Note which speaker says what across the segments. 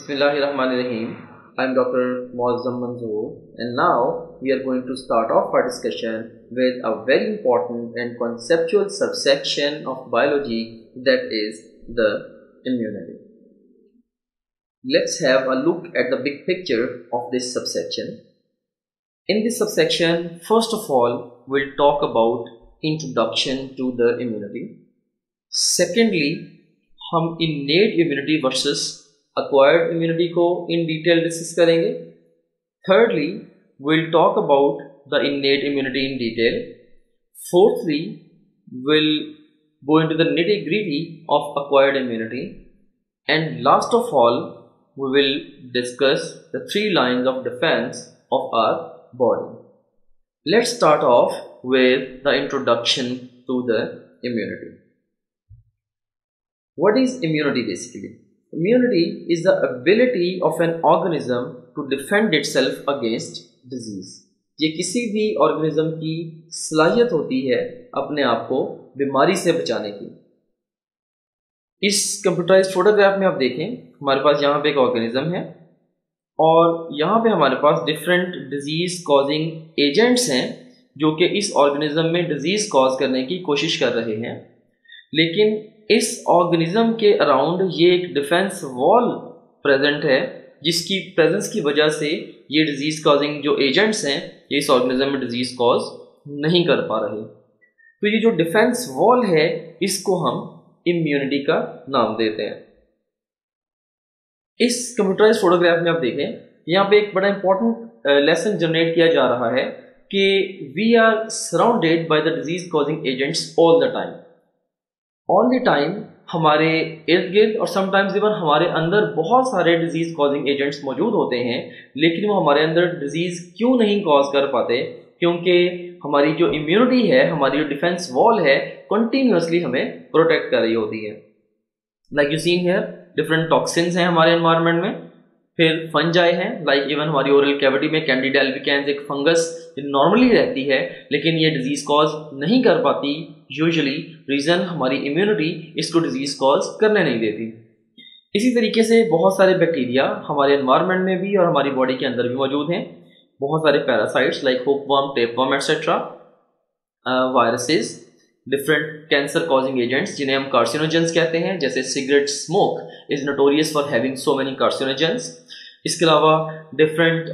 Speaker 1: Bismillahirrahmanirrahim. I'm Dr. Muazzam Manzoor, and now we are going to start off our discussion with a very important and conceptual subsection of biology, that is the immunity. Let's have a look at the big picture of this subsection. In this subsection, first of all, we'll talk about introduction to the immunity. Secondly, हम innate immunity versus acquired immunity को in detail discuss करेंगे. Thirdly, we'll talk about the innate immunity in detail. Fourthly, we'll go into the nitty-gritty of acquired immunity. And last of all, we will discuss the 3 lines of defense of our body. Let's start off with the introduction to the immunity. What is immunity basically? Immunity is the ability of an organism to defend itself against disease. ये किसी भी organism की सलाहियत होती है अपने आप को बीमारी से बचाने की. इस कंप्यूटराइज्ड फोटोग्राफ में आप देखें, हमारे पास यहाँ पे एक ऑर्गेनिज्म है और यहाँ पे हमारे पास डिफरेंट डिजीज कॉजिंग एजेंट्स हैं जो कि इस ऑर्गेनिज्म में डिजीज कॉज करने की कोशिश कर रहे हैं. लेकिन इस ऑर्गेनिज्म के अराउंड ये एक डिफेंस वॉल प्रेजेंट है जिसकी प्रेजेंस की वजह से ये डिजीज कॉजिंग जो एजेंट्स हैं ये इस ऑर्गेनिज्म में डिजीज कॉज नहीं कर पा रहे. तो ये जो डिफेंस वॉल है इसको हम इम्यूनिटी का नाम देते हैं. इस कंप्यूटराइज्ड फोटोग्राफ में आप देखें, यहाँ पे एक बड़ा इंपॉर्टेंट लेसन जनरेट किया जा रहा है कि we are surrounded by the disease causing agents all the time. All the time हमारे इर्द गिर्द और समटाइम्स इवन हमारे अंदर बहुत सारे डिजीज कॉजिंग एजेंट्स मौजूद होते हैं, लेकिन वो हमारे अंदर डिजीज क्यों नहीं कॉज कर पाते? क्योंकि हमारी जो इम्यूनिटी है, हमारी जो डिफेंस वॉल है, कंटिन्यूसली हमें प्रोटेक्ट कर रही होती है. Like you seen here, different toxins हैं हमारे एनवायरनमेंट में, फिर फंजाई हैं, लाइक इवन हमारी ओरल कैविटी में कैंडिडा एल्बिकेंस एक फंगस नॉर्मली रहती है लेकिन ये डिजीज कॉज नहीं कर पाती. यूजुअली रीज़न हमारी इम्यूनिटी इसको डिजीज कॉज करने नहीं देती. इसी तरीके से बहुत सारे बैक्टीरिया हमारे एनवायरनमेंट में भी और हमारी बॉडी के अंदर भी मौजूद हैं. बहुत सारे parasites like hookworm, tapeworm etcetera, viruses, different cancer causing agents जिन्हें हम कार्सिनोजेंस कहते हैं, जैसे cigarette smoke is notorious for having so many carcinogens. इसके अलावा डिफरेंट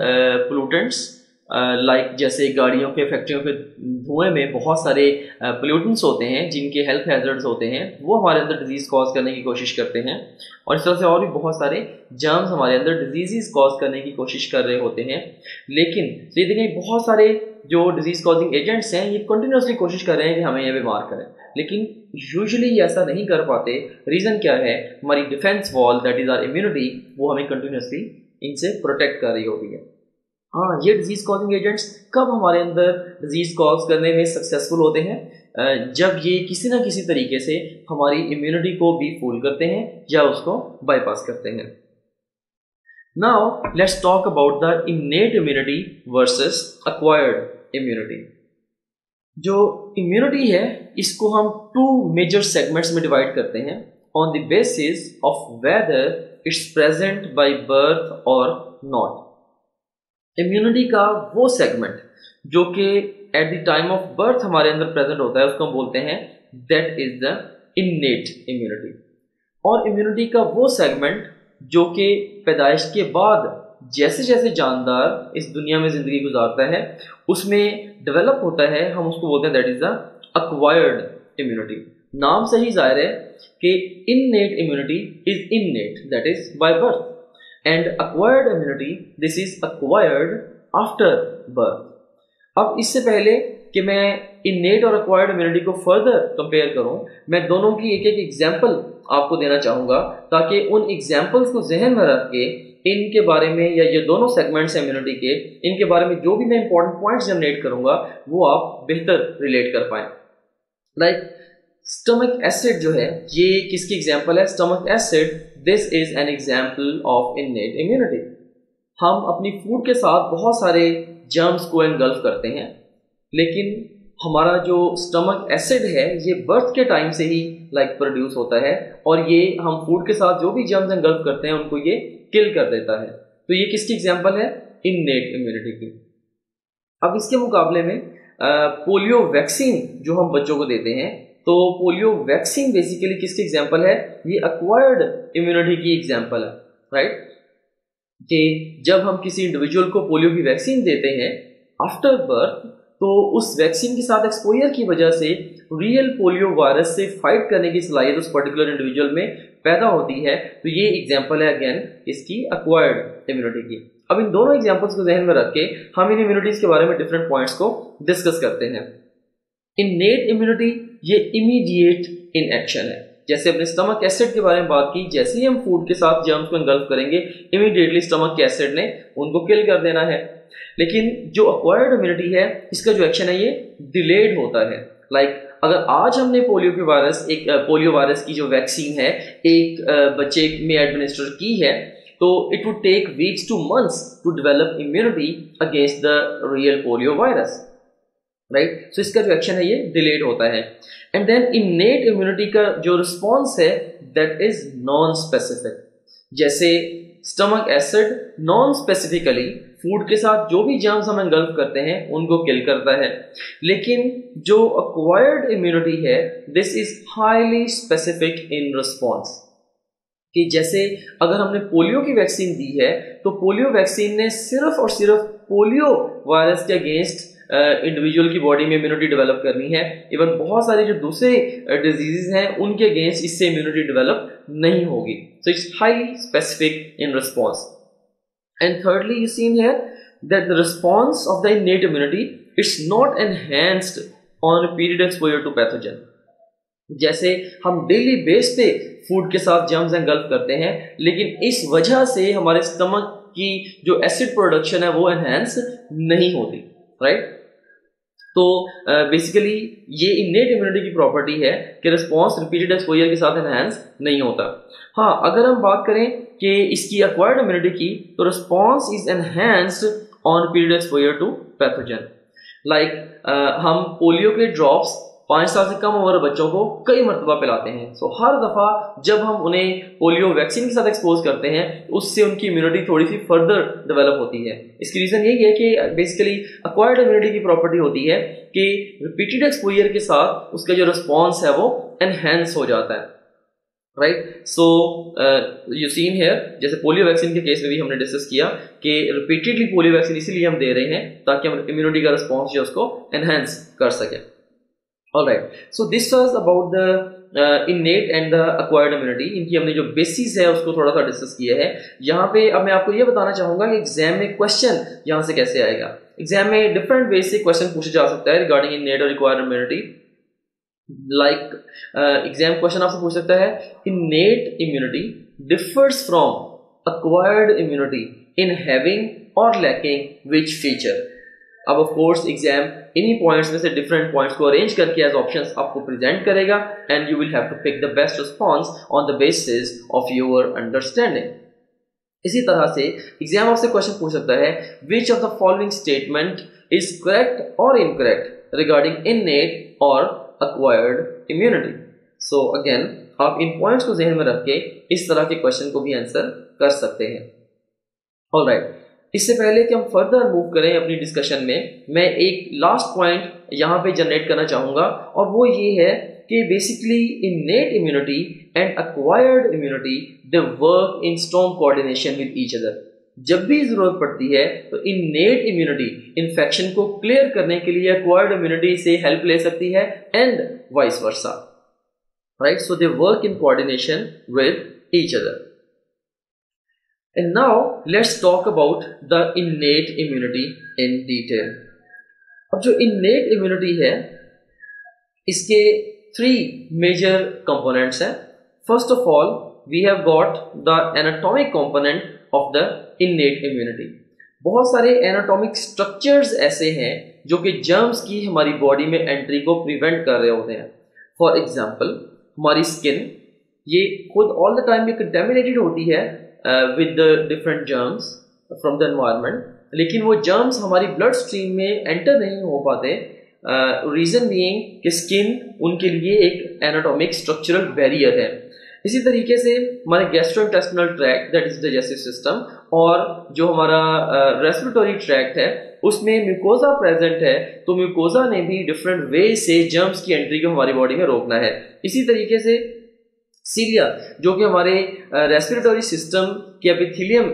Speaker 1: पोल्यूटेंट्स लाइक जैसे गाड़ियों के, फैक्ट्रियों के धुएं में बहुत सारे पोल्यूटेंट्स होते हैं जिनके हेल्थ हैजर्ड्स होते हैं, वो हमारे अंदर डिजीज कॉज करने की कोशिश करते हैं. और इस तरह से और भी बहुत सारे जर्म्स हमारे अंदर डिजीजेस कॉज करने की कोशिश कर रहे होते हैं. लेकिन ये देखें, बहुत सारे जो डिजीज कॉजिंग एजेंट्स हैं ये कंटिन्यूसली कोशिश कर रहे हैं कि हमें ये बीमार करें, लेकिन यूजुअली ऐसा नहीं कर पाते. रीज़न क्या है? हमारी defence wall that is our immunity, वो हमें कंटिन्यूसली इनसे प्रोटेक्ट कर रही होती है. हाँ, ये डिजीज कॉजिंग एजेंट्स कब हमारे अंदर डिजीज कॉज करने में सक्सेसफुल होते हैं? जब ये किसी ना किसी तरीके से हमारी इम्यूनिटी को भी फूल करते हैं या उसको बाईपास करते हैं. Now let's talk about the innate immunity versus acquired immunity. जो इम्यूनिटी है इसको हम 2 मेजर सेगमेंट्स में डिवाइड करते हैं on the basis of whether it's present by birth और नॉट. इम्यूनिटी का वो सेगमेंट जो कि at the time of birth हमारे अंदर प्रेजेंट होता है उसको हम बोलते हैं that is the innate immunity. और इम्यूनिटी का वो सेगमेंट जो कि पैदाइश के बाद जैसे जैसे जानदार इस दुनिया में जिंदगी गुजारता है उसमें डेवलप होता है, हम उसको बोलते हैं that is the acquired immunity. नाम से ही जाहिर है कि innate immunity is innate, that is by birth, and acquired immunity, this is acquired after birth. अब इससे पहले कि मैं innate और acquired immunity को further compare करूं, मैं दोनों की एक एक एग्जाम्पल आपको देना चाहूँगा ताकि उन एग्जाम्पल्स को जहन में रख के इनके बारे में, या ये दोनों सेगमेंट्स हैं इम्यूनिटी के, इनके बारे में जो भी मैं इंपॉर्टेंट पॉइंट्स जनरेट करूँगा वो आप बेहतर रिलेट कर पाएँ. लाइक स्टमक एसिड जो है ये किसकी एग्जाम्पल है? Stomach acid, this is an example of innate immunity. हम अपनी फूड के साथ बहुत सारे जर्म्स को एनगल्फ करते हैं, लेकिन हमारा जो स्टमक एसिड है ये बर्थ के टाइम से ही प्रोड्यूस होता है, और ये हम फूड के साथ जो भी जर्म्स एनगल्फ करते हैं उनको ये किल कर देता है। तो ये किसकी एग्जांपल है? इननेट इम्यूनिटी की। अब इसके मुकाबले में पोलियो वैक्सीन जो हम बच्चों को देते हैं, तो पोलियो वैक्सीन बेसिकली किसकी एग्जांपल है? ये अक्वायर्ड इम्यूनिटी की एग्जांपल है, राइट? कि जब हम किसी इंडिविजुअल को पोलियो की वैक्सीन देते हैं आफ्टर बर्थ, तो उस वैक्सीन के साथ एक्सपोजर की वजह से रियल पोलियो वायरस से फाइट करने की सलाहियत उस पर्टिकुलर इंडिविजुअल में पैदा होती है। तो ये एग्जांपल है अगेन इसकी अक्वायर्ड इम्यूनिटी की। अब इन दोनों एग्जांपल्स को ध्यान में रख के हम इन इम्यूनिटीज के बारे में डिफरेंट पॉइंट्स को डिस्कस करते हैं। इननेट इम्यूनिटी ये इमीडिएट इन एक्शन है। जैसे अपने स्टमक एसिड के बारे में बात की, जैसे ही हम फूड के साथ जर्म्स को इंगल्फ करेंगे, इमीडिएटली स्टमक एसिड ने उनको किल कर देना है। लेकिन जो अक्वायर्ड इम्यूनिटी है, इसका जो एक्शन है ये डिलेड होता है। लाइक अगर आज हमने पोलियो वायरस की जो वैक्सीन है एक बच्चे में एडमिनिस्टर की है, तो it would take weeks to months to develop immunity against the real polio virus, right? So इसका जो एक्शन है ये डिलेड होता है। एंड देन इननेट इम्यूनिटी का जो रिस्पॉन्स है दैट इज नॉन स्पेसिफिक। जैसे stomach acid non specifically food के साथ जो भी जर्म्स हम एंगल्फ करते हैं उनको किल करता है, लेकिन जो अक्वायर्ड इम्यूनिटी है this is highly specific in response. कि जैसे अगर हमने पोलियो की वैक्सीन दी है, तो पोलियो वैक्सीन ने सिर्फ और सिर्फ पोलियो वायरस के अगेंस्ट इंडिविजुअल की बॉडी में इम्यूनिटी डेवलप करनी है। इवन बहुत सारे जो दूसरे डिजीजेस हैं उनके अगेंस्ट इससे इम्यूनिटी डेवलप नहीं होगी। So it's highly specific in response. And thirdly you seen here that the response of the innate immunity it's not enhanced on repeated exposure to pathogen. जैसे हम डेली बेस पे food के साथ germs engulf करते हैं, लेकिन इस वजह से हमारे स्टमक की जो एसिड प्रोडक्शन है वो एनहांस नहीं होती, राइट? तो बेसिकली ये इननेट इम्यूनिटी की प्रॉपर्टी है कि रिस्पॉन्स रिपीटेड एक्सपोजर के साथ एनहांस नहीं होता। हाँ, अगर हम बात करें कि इसकी अक्वायर्ड इम्यूनिटी की, तो response is enhanced on repeated exposure to pathogen. Like हम पोलियो के ड्रॉप्स 5 साल से कम उम्र बच्चों को कई मरतबा पिलाते हैं। सो हर दफ़ा जब हम उन्हें पोलियो वैक्सीन के साथ एक्सपोज करते हैं, उससे उनकी इम्यूनिटी थोड़ी सी फर्दर डेवलप होती है। इसकी रीज़न यही है कि बेसिकली अक्वायर्ड इम्यूनिटी की प्रॉपर्टी होती है कि रिपीटेड एक्सपोजर के साथ उसका जो रिस्पॉन्स है वो एनहेंस हो जाता है, right? So you seen here जैसे पोलियो वैक्सीन के केस में भी हमने डिस्कस किया कि रिपीटेडली पोलियो वैक्सीन इसीलिए हम दे रहे हैं ताकि हम इम्यूनिटी का रिस्पॉन्स जो उसको एनहेंस कर सकें। Alright, so this was about the innate and the acquired immunity। इनकी हमने जो बेसिस है उसको थोड़ा सा डिस्कस किया है। यहाँ पे अब मैं आपको ये बताना चाहूँगा कि एग्जाम में क्वेश्चन यहाँ से कैसे आएगा। एग्जाम में डिफरेंट वे से क्वेश्चन पूछा जा सकता है रिगार्डिंग innate और acquired immunity। Like exam question आपसे पूछ सकता है innate immunity differs from acquired immunity in having or lacking which feature। अब ऑफ कोर्स एग्जाम इन्हीं पॉइंट्स में से डिफरेंट पॉइंट्स को अरेंज करके एज ऑप्शंस आपको प्रेजेंट करेगा and you will have to pick the best response on the basis of your understanding. इसी तरह से एग्जाम आपसे क्वेश्चन पूछ सकता है which of the following statement is correct और इनकरेक्ट रिगार्डिंग इननेट और अक्वायर्ड इम्यूनिटी। सो अगेन आप इन पॉइंट्स को ध्यान में रख के इस तरह के क्वेश्चन को भी आंसर कर सकते हैं। ऑलराइट, इससे पहले कि हम फर्दर मूव करें अपनी डिस्कशन में, मैं एक लास्ट पॉइंट यहाँ पे जनरेट करना चाहूँगा और वो ये है कि basically innate immunity and acquired immunity they work in strong coordination with each other. जब भी जरूरत पड़ती है तो इननेट इम्यूनिटी इन्फेक्शन को क्लियर करने के लिए अक्वायर्ड इम्यूनिटी से हेल्प ले सकती है and vice versa, right? So they work in coordination with each other. And now let's talk about the innate immunity in detail। अब जो innate immunity है इसके 3 major components हैं। First of all we have got the anatomic component of the innate immunity। बहुत सारे anatomic structures ऐसे हैं जो कि germs की हमारी बॉडी में एंट्री को प्रिवेंट कर रहे होते हैं। For example हमारी स्किन ये खुद all the time contaminated होती है with the different germs from the environment, लेकिन वो germs हमारी blood stream में enter नहीं हो पाते। reason being कि skin उनके लिए एक anatomic structural barrier है। इसी तरीके से हमारे gastrointestinal tract that is digestive system और जो हमारा रेस्पिरेटरी ट्रैक्ट है उसमें म्यूकोजा प्रेजेंट है, तो म्यूकोजा ने भी डिफरेंट वे से जर्म्स की एंट्री को हमारी बॉडी में रोकना है। इसी तरीके से सीलिया जो कि हमारे रेस्पिरेटरी सिस्टम के एपिथेलियम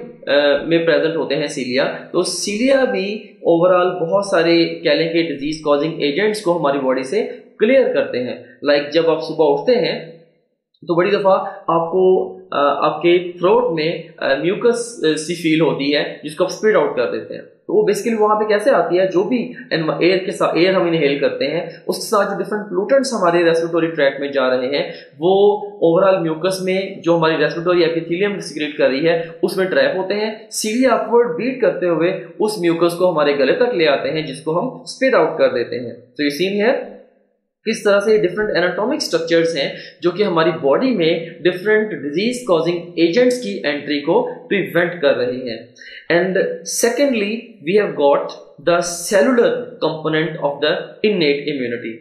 Speaker 1: में प्रेजेंट होते हैं सीलिया, तो सीलिया भी ओवरऑल बहुत सारे कह लें कि डिजीज कॉजिंग एजेंट्स को हमारी बॉडी से क्लियर करते हैं। लाइक जब आप सुबह उठते हैं तो बड़ी दफ़ा आपको आपके थ्रोट में म्यूकस सी फील होती है जिसको आप स्प्रिट आउट कर देते हैं, तो वो बेसिकली वहाँ पे कैसे आती है, जो भी एयर के साथ एयर हम इनहेल करते हैं उसके साथ जो डिफरेंट पोल्यूटेंट्स हमारे रेस्पिरेटरी ट्रैक्ट में जा रहे हैं वो ओवरऑल म्यूकस में जो हमारी रेस्पिरेटरी एपिथेलियम सिक्रेट कर रही है उसमें ट्रैप होते हैं। सीधे अपवर्ड बीट करते हुए उस म्यूकस को हमारे गले तक ले आते हैं जिसको हम स्पिट आउट कर देते हैं। तो ये सीन है इस तरह से डिफरेंट एनाटॉमिक स्ट्रक्चर्स हैं जो कि हमारी बॉडी में डिफरेंट डिजीज कॉजिंग एजेंट्स की एंट्री को प्रिवेंट कर रही हैं। And secondly we have got the cellular component of the innate immunity.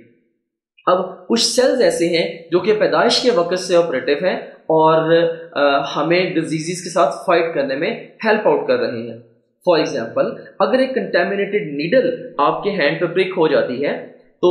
Speaker 1: अब कुछ सेल्स ऐसे हैं जो कि पैदाइश के वक्त से ऑपरेटिव हैं और हमें डिजीजेस के साथ फाइट करने में हेल्प आउट कर रहे हैं। फॉर एग्जाम्पल, अगर एक कंटेमिनेटेड नीडल आपके हैंड पे प्रिक हो जाती है तो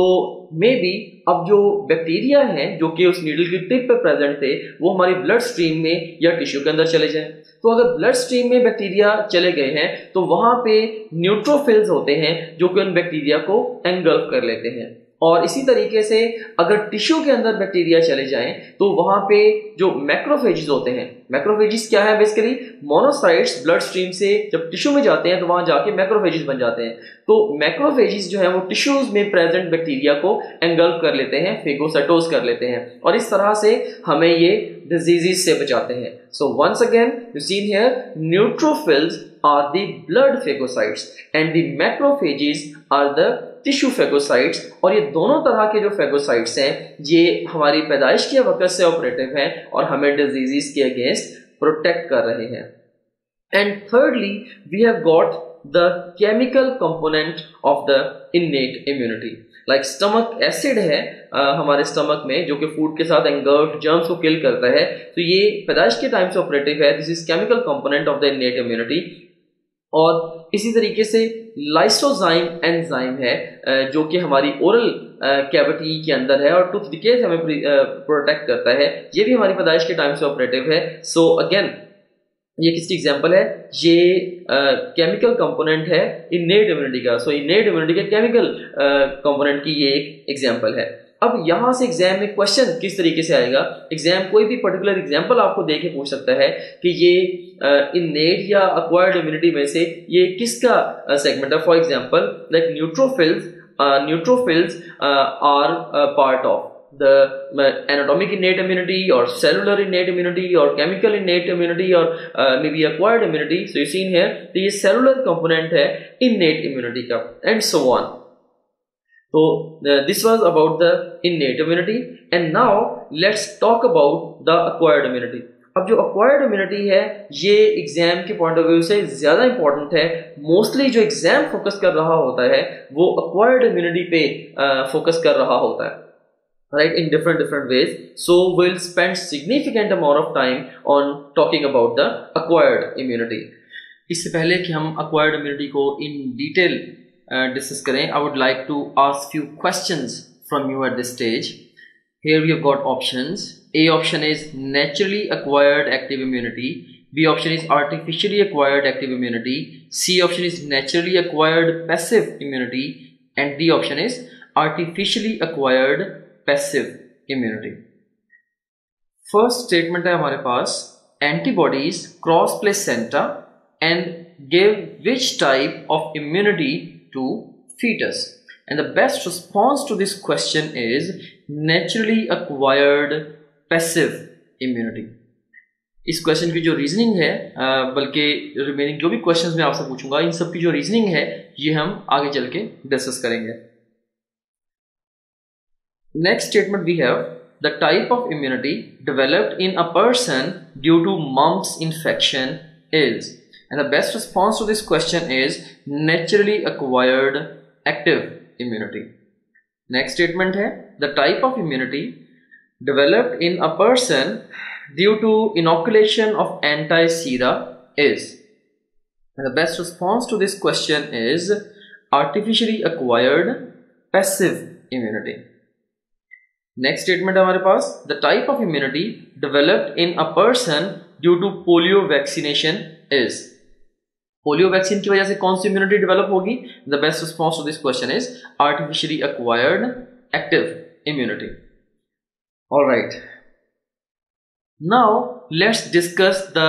Speaker 1: मे बी अब जो बैक्टीरिया हैं जो कि उस नीडल की टिप पे प्रेजेंट थे वो हमारी ब्लड स्ट्रीम में या टिश्यू के अंदर चले जाएं। तो अगर ब्लड स्ट्रीम में बैक्टीरिया चले गए हैं तो वहां पे न्यूट्रोफिल्स होते हैं जो कि उन बैक्टीरिया को एंगल्फ कर लेते हैं। और इसी तरीके से अगर टिश्यू के अंदर बैक्टीरिया चले जाएं तो वहां पे जो मैक्रोफेजेस होते हैं, मैक्रोफेजेस क्या है, बेसिकली मोनोसाइट्स ब्लड स्ट्रीम से जब टिश्यू में जाते हैं तो वहां जाके मैक्रोफेजेस बन जाते हैं। तो मैक्रोफेजेस जो है वो टिश्यूज में प्रेजेंट बैक्टीरिया को एंगल्फ कर लेते हैं, फेगोसाइटोज कर लेते हैं और इस तरह से हमें ये डिजीजेस से बचाते हैं। So once again you seen here neutrophils are the blood phagocytes and the macrophages are the tissue phagocytes. और ये दोनों तरह के जो फेगोसाइट्स हैं ये हमारी पैदाइश के वक्त से ऑपरेटिव हैं और हमें डिजीजेस के अगेंस्ट प्रोटेक्ट कर रहे हैं। And thirdly we have got the chemical component of the innate immunity. Like stomach acid है हमारे स्टमक में जो कि फूड के साथ एंगल्फ जर्म्स को किल करता है, तो ये पैदाइश के टाइम से ऑपरेटिव है। This is chemical component of the innate immunity. और इसी तरीके से लाइसोजाइम एंजाइम है जो कि हमारी ओरल कैविटी के अंदर है और टूथ डिके से हमें प्रोटेक्ट करता है, ये भी हमारी पैदाइश के टाइम से ऑपरेटिव है। सो अगेन ये किसकी एग्जांपल है, ये केमिकल कंपोनेंट है इनेट इम्यूनिटी का। सो इनेट इम्यूनिटी के केमिकल कंपोनेंट की ये एक एग्जांपल है। अब यहां से एग्जाम में क्वेश्चन किस तरीके से आएगा, एग्जाम कोई भी पर्टिकुलर एग्जांपल आपको दे के पूछ सकता है कि ये इनेट या एक्वायर्ड इम्यूनिटी में से ये किसका सेगमेंट है। For example like neutrophils are part of the anatomic innate immunity or cellular innate immunity or chemical innate immunity or maybe acquired immunity. So you seen here तो ये cellular component है innate immunity का and so on. So this was about the innate immunity and now let's talk about the acquired immunity. अब जो acquired immunity है ये exam के point of view से ज्यादा इंपॉर्टेंट है। मोस्टली जो एग्जाम फोकस कर रहा होता है वो acquired immunity पे फोकस कर रहा होता है, right, in different ways. So we'll spend significant amount of time on talking about the acquired immunity. इससे पहले कि हम acquired immunity को in detail discuss करें, I would like to ask few questions from you at this stage. Here we have got options. A option is naturally acquired active immunity. B option is artificially acquired active immunity. C option is naturally acquired passive immunity. And D option is artificially acquired passive immunity. First statement है हमारे पास antibodies cross placenta and give which type of immunity to foetus and the best response to this question is naturally acquired passive immunity. इस question की जो reasoning है बल्कि remaining जो भी क्वेश्चंस मैं आपसे पूछूंगा इन सब की जो रीजनिंग है ये हम आगे चल के डिस्कस करेंगे। Next statement we have the type of immunity developed in a person due to mumps infection is, and the best response to this question is naturally acquired active immunity. Next statement है the type of immunity developed in a person due to inoculation of anti-sera is? And the best response to this question is artificially acquired passive immunity. Next statement है हमारे पास, the type of immunity developed in a person due to polio vaccination is. Polio vaccine की वजह से कौन सी immunity develop होगी? The best response to this question is artificially acquired active immunity. Alright, now let's discuss the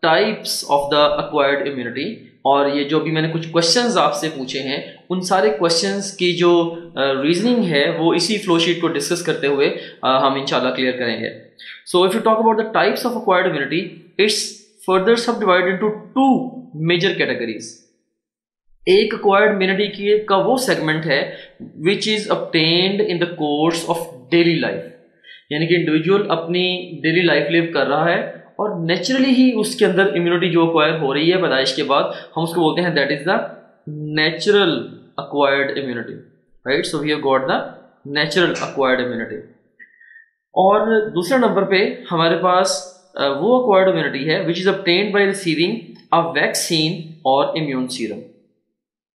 Speaker 1: types of the acquired immunity. और ये जो भी मैंने कुछ क्वेश्चंस आपसे पूछे हैं, उन सारे क्वेश्चंस की जो रीजनिंग है वो इसी फ्लो शीट को डिस्कस करते हुए हम इंशाल्लाह क्लियर करेंगे. So if you talk about the types of acquired immunity, it's further subdivided into two major categories. एक एक्वायर्ड इम्यूनिटी की का वो सेगमेंट है which is obtained in the course of daily life, यानी कि individual अपनी daily life live कर रहा है और नेचुरली ही उसके अंदर इम्यूनिटी जो एक्वायर हो रही है पैदाइश के बाद, हम उसको बोलते हैं that is the natural acquired immunity. Right, so we have got the natural acquired immunity. और दूसरे नंबर पे हमारे पास वो एक्वायर्ड इम्यूनिटी है which is obtained by receiving a vaccine और इम्यून सीरम.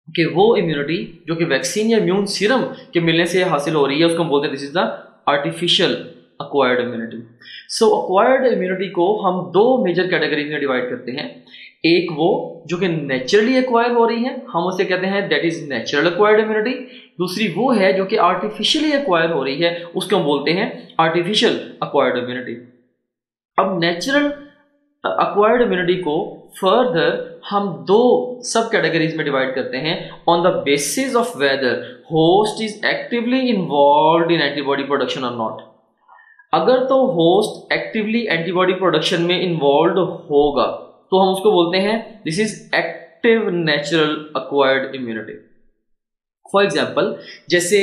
Speaker 1: कि वो इम्यूनिटी जो कि वैक्सीन या इम्यून सीरम के मिलने से हासिल हो रही है, उसको हम बोलते हैं this is the artificial acquired immunity. So acquired immunity को हम दो मेजर कैटेगरी में डिवाइड करते हैं. एक वो जो कि नेचुरली एक्वायर हो रही है, हम उसे कहते हैं that is natural acquired immunity. दूसरी वो है जो कि आर्टिफिशियली एक्वायर हो रही है, उसको हम बोलते हैं आर्टिफिशियल एक्वायर्ड इम्यूनिटी. अब नेचुरल एक्वायर्ड इम्यूनिटी को फर्दर हम दो सब कैटेगरीज में डिवाइड करते हैं on the basis of whether host is actively involved in antibody production और नॉट. अगर तो होस्ट एक्टिवली एंटीबॉडी प्रोडक्शन में इन्वॉल्व होगा तो हम उसको बोलते हैं this is active natural acquired immunity. For example, जैसे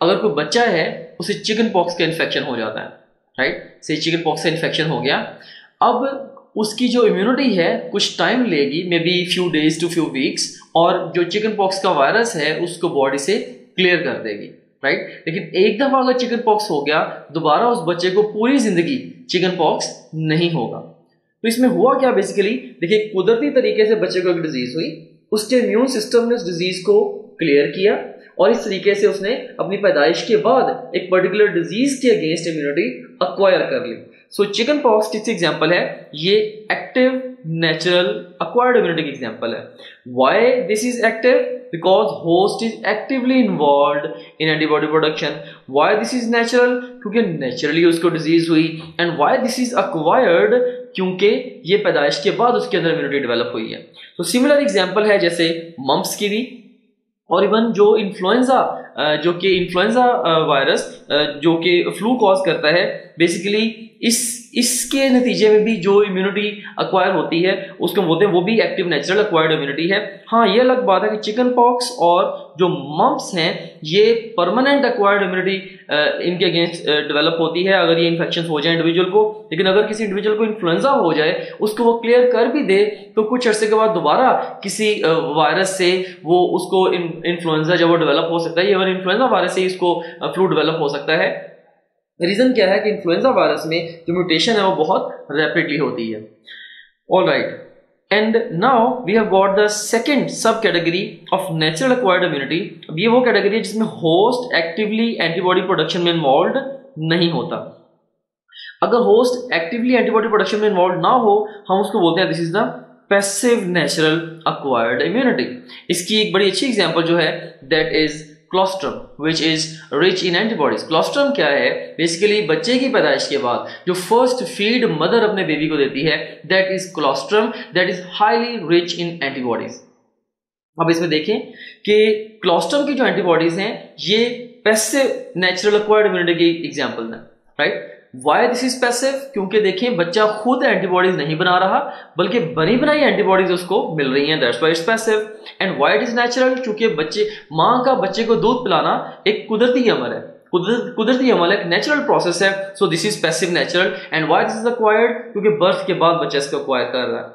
Speaker 1: अगर कोई बच्चा है उसे चिकन पॉक्स का इन्फेक्शन हो जाता है, राइट, से चिकन पॉक्स का इन्फेक्शन हो गया. अब उसकी जो इम्यूनिटी है कुछ टाइम लेगी, maybe few days to few weeks, और जो चिकन पॉक्स का वायरस है उसको बॉडी से क्लियर कर देगी, राइट. लेकिन एक दफा अगर चिकन पॉक्स हो गया, दोबारा उस बच्चे को पूरी जिंदगी चिकन पॉक्स नहीं होगा. तो इसमें हुआ क्या बेसिकली, देखिए, कुदरती तरीके से बच्चे को एक डिजीज हुई, उसके इम्यून सिस्टम ने उस डिजीज को क्लियर किया और इस तरीके से उसने अपनी पैदाइश के बाद एक पर्टिकुलर डिजीज के अगेंस्ट इम्यूनिटी अक्वायर कर ली. सो चिकन पॉक्स किस एग्जाम्पल है, ये एक्टिव नेचुरल एक्वायर्ड इम्यूनिटी की एग्जाम्पल है. Why this is active? Because host is actively involved in antibody production. Why this is natural? क्योंकि नेचुरली उसको disease हुई. And why this is acquired? क्योंकि ये पैदाइश के बाद उसके अंदर इम्यूनिटी डेवलप हुई है. तो सिमिलर एग्जाम्पल है जैसे मम्प्स की भी, और इवन जो इन्फ्लुएंजा जो कि इन्फ्लुएंजा वायरस जो कि फ्लू कॉज करता है, बेसिकली इसके नतीजे में भी जो इम्यूनिटी अक्वायर होती है उसको बोलते हैं वो भी एक्टिव नेचुरल अक्वायर्ड इम्यूनिटी है. हाँ, ये अलग बात है कि चिकन पॉक्स और जो मम्प्स हैं ये परमानेंट अक्वायर्ड इम्यूनिटी इनके अगेंस्ट डेवलप होती है अगर ये इन्फेक्शन हो जाए इंडिविजुअल को. लेकिन अगर किसी इंडिविजुअल को इन्फ्लुएंजा हो जाए, उसको वो क्लियर कर भी दे, तो कुछ अर्से के बाद दोबारा किसी वायरस से वो उसको इन्फ्लुएंजा जब वो डेवलप हो सकता है, इवन इन्फ्लुएंजा वायरस से इसको फ्लू डेवलप हो सकता है. रीजन क्या है कि इन्फ्लुएंजा वायरस में जो म्यूटेशन है वो बहुत रैपिडली होती है. Alright, and now we have got the second sub category of natural acquired immunity. अब ये वो कैटेगरी है जिसमें होस्ट एक्टिवली एंटीबॉडी प्रोडक्शन में इन्वॉल्व नहीं होता. अगर होस्ट एक्टिवली एंटीबॉडी प्रोडक्शन में इन्वॉल्व ना हो, हम उसको बोलते हैं this is the passive natural acquired immunity. इसकी एक बड़ी अच्छी एग्जांपल जो है that is colostrum which is rich in antibodies. Colostrum क्या है? बेसिकली बच्चे की पैदाइश के बाद जो फर्स्ट फीड मदर अपने बेबी को देती है, that is colostrum, that is highly rich in antibodies. अब इसमें देखें कि क्लोस्ट्रम की जो एंटीबॉडीज हैं ये पैसिव नेचुरल एक्वायर्ड इम्यूनिटी की एग्जांपल है, right. Why this is passive? क्योंकि देखें बच्चा खुद एंटीबॉडीज नहीं बना रहा बल्कि बनी बनाई एंटीबॉडीज उसको मिल रही हैं, that's why it's passive. And why it is natural? क्योंकि माँ का बच्चे को दूध पिलाना एक कुदरती अमल है, कुदरती अमल एक नेचुरल प्रोसेस है. So this is passive natural. And why this is acquired? क्योंकि बर्थ के बाद बच्चा इसको एक्वायर कर रहा है.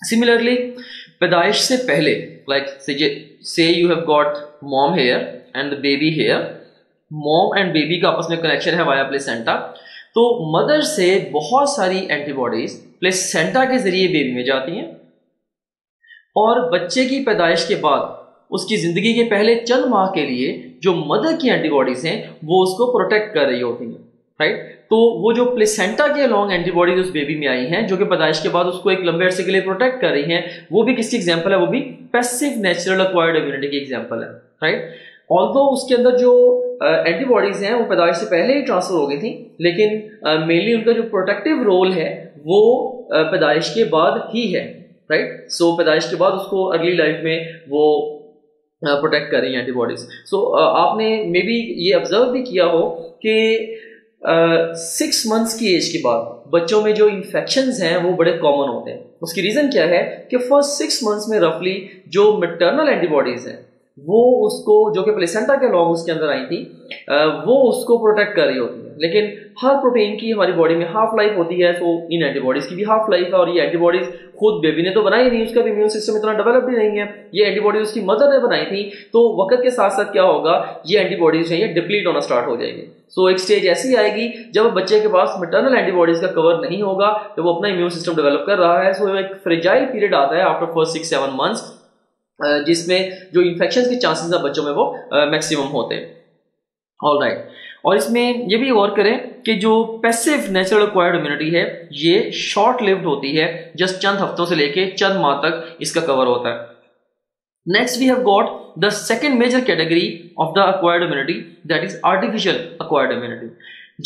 Speaker 1: सिमिलरली पैदाइश से पहले, like say you have got mom here and the baby here. Mom and baby का आपस में कनेक्शन है वाया प्लेसेंटा. तो मदर से बहुत सारी एंटीबॉडीज प्लेसेंटा के जरिए बेबी में जाती हैं और बच्चे की पैदाइश के बाद उसकी जिंदगी के पहले चंद माह के लिए जो मदर की एंटीबॉडीज हैं वो उसको प्रोटेक्ट कर रही होती हैं, राइट। तो वो जो प्लेसेंटा के अलॉन्ग एंटीबॉडीज उस बेबी में आई हैं जो कि पैदाइश के बाद उसको एक लंबे अरसे के लिए प्रोटेक्ट कर रही हैं, वो भी किसकी एग्जांपल है? वो भी पैसिव नेचुरल एक्वायर्ड इम्यूनिटी की एग्जांपल है, राइट। ऑल्दो उसके अंदर जो एंटीबॉडीज हैं वो पैदाइश से पहले ही ट्रांसफर हो गई थी, लेकिन मेनली उनका जो प्रोटेक्टिव रोल है वो पैदाइश के बाद ही है, राइट। सो पैदाइश के बाद उसको अर्ली लाइफ में वो प्रोटेक्ट कर रही हैं एंटीबॉडीज। सो आपने मे बी ये ऑब्जर्व भी किया हो कि 6 मंथ्स की एज के बाद बच्चों में जो इन्फेक्शंस हैं वो बड़े कॉमन होते हैं। उसकी रीजन क्या है कि फर्स्ट 6 मंथ्स में रफली जो मैटरनल एंटीबॉडीज हैं वो उसको, जो कि प्लेसेंटा के अलॉन्ग उसके अंदर आई थी, वो उसको प्रोटेक्ट कर रही होती है। लेकिन हर प्रोटीन की हमारी बॉडी में हाफ लाइफ होती है, तो इन एंटीबॉडीज की भी हाफ लाइफ है। और ये एंटीबॉडीज खुद बेबी ने तो बनाई नहीं, उसका भी इम्यून सिस्टम इतना डेवलप भी नहीं है, ये एंटीबॉडीज उसकी मदर ने बनाई थी। तो वक्त के साथ साथ क्या होगा, ये एंटीबॉडीज हैं ये डिप्लीट होना स्टार्ट हो जाएगी। सो एक स्टेज ऐसी आएगी जब बच्चे के पास मैटरनल एंटीबॉडीज का कवर नहीं होगा, जब वो अपना इम्यून सिस्टम डेवलप कर रहा है। सो एक फ्रेजाइल पीरियड आता है आफ्टर फर्स्ट 6-7 मंथ्स, जिसमें जो इन्फेक्शन के चांसेस है बच्चों में वो मैक्सिमम होते हैं। ऑलराइट, और इसमें ये भी गौर करें कि जो पैसिव नेचुरल एक्वायर्ड इम्यूनिटी है ये शॉर्ट लिव्ड होती है, जस्ट चंद हफ्तों से लेके चंद माह तक इसका कवर होता है। Next we have got the second major category of the acquired immunity, that is artificial acquired immunity.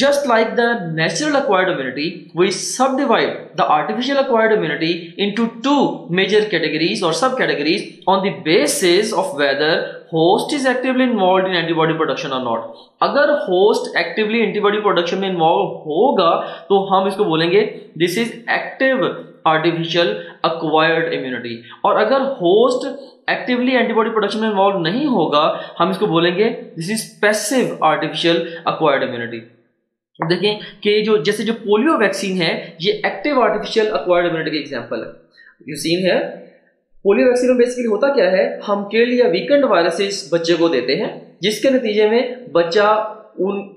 Speaker 1: Just like the natural acquired immunity, we subdivide the artificial acquired immunity into 2 major categories or subcategories on the basis of whether host is actively involved in antibody production or not. अगर host actively antibody production में involve होगा तो हम इसको बोलेंगे this is active artificial acquired immunity, और अगर host actively antibody production में इन्वॉल्व नहीं होगा हम इसको बोलेंगे this is passive artificial acquired immunity. देखें कि जो जैसे जो पोलियो वैक्सीन है ये एक्टिव आर्टिफिशियल एक्वायर्ड इम्यूनिटी की एग्जांपल है। वैक्सीन है, पोलियो वैक्सीन में बेसिकली होता क्या है, हम किल्ड या वीकेंड वायरसेस बच्चे को देते हैं जिसके नतीजे में बच्चा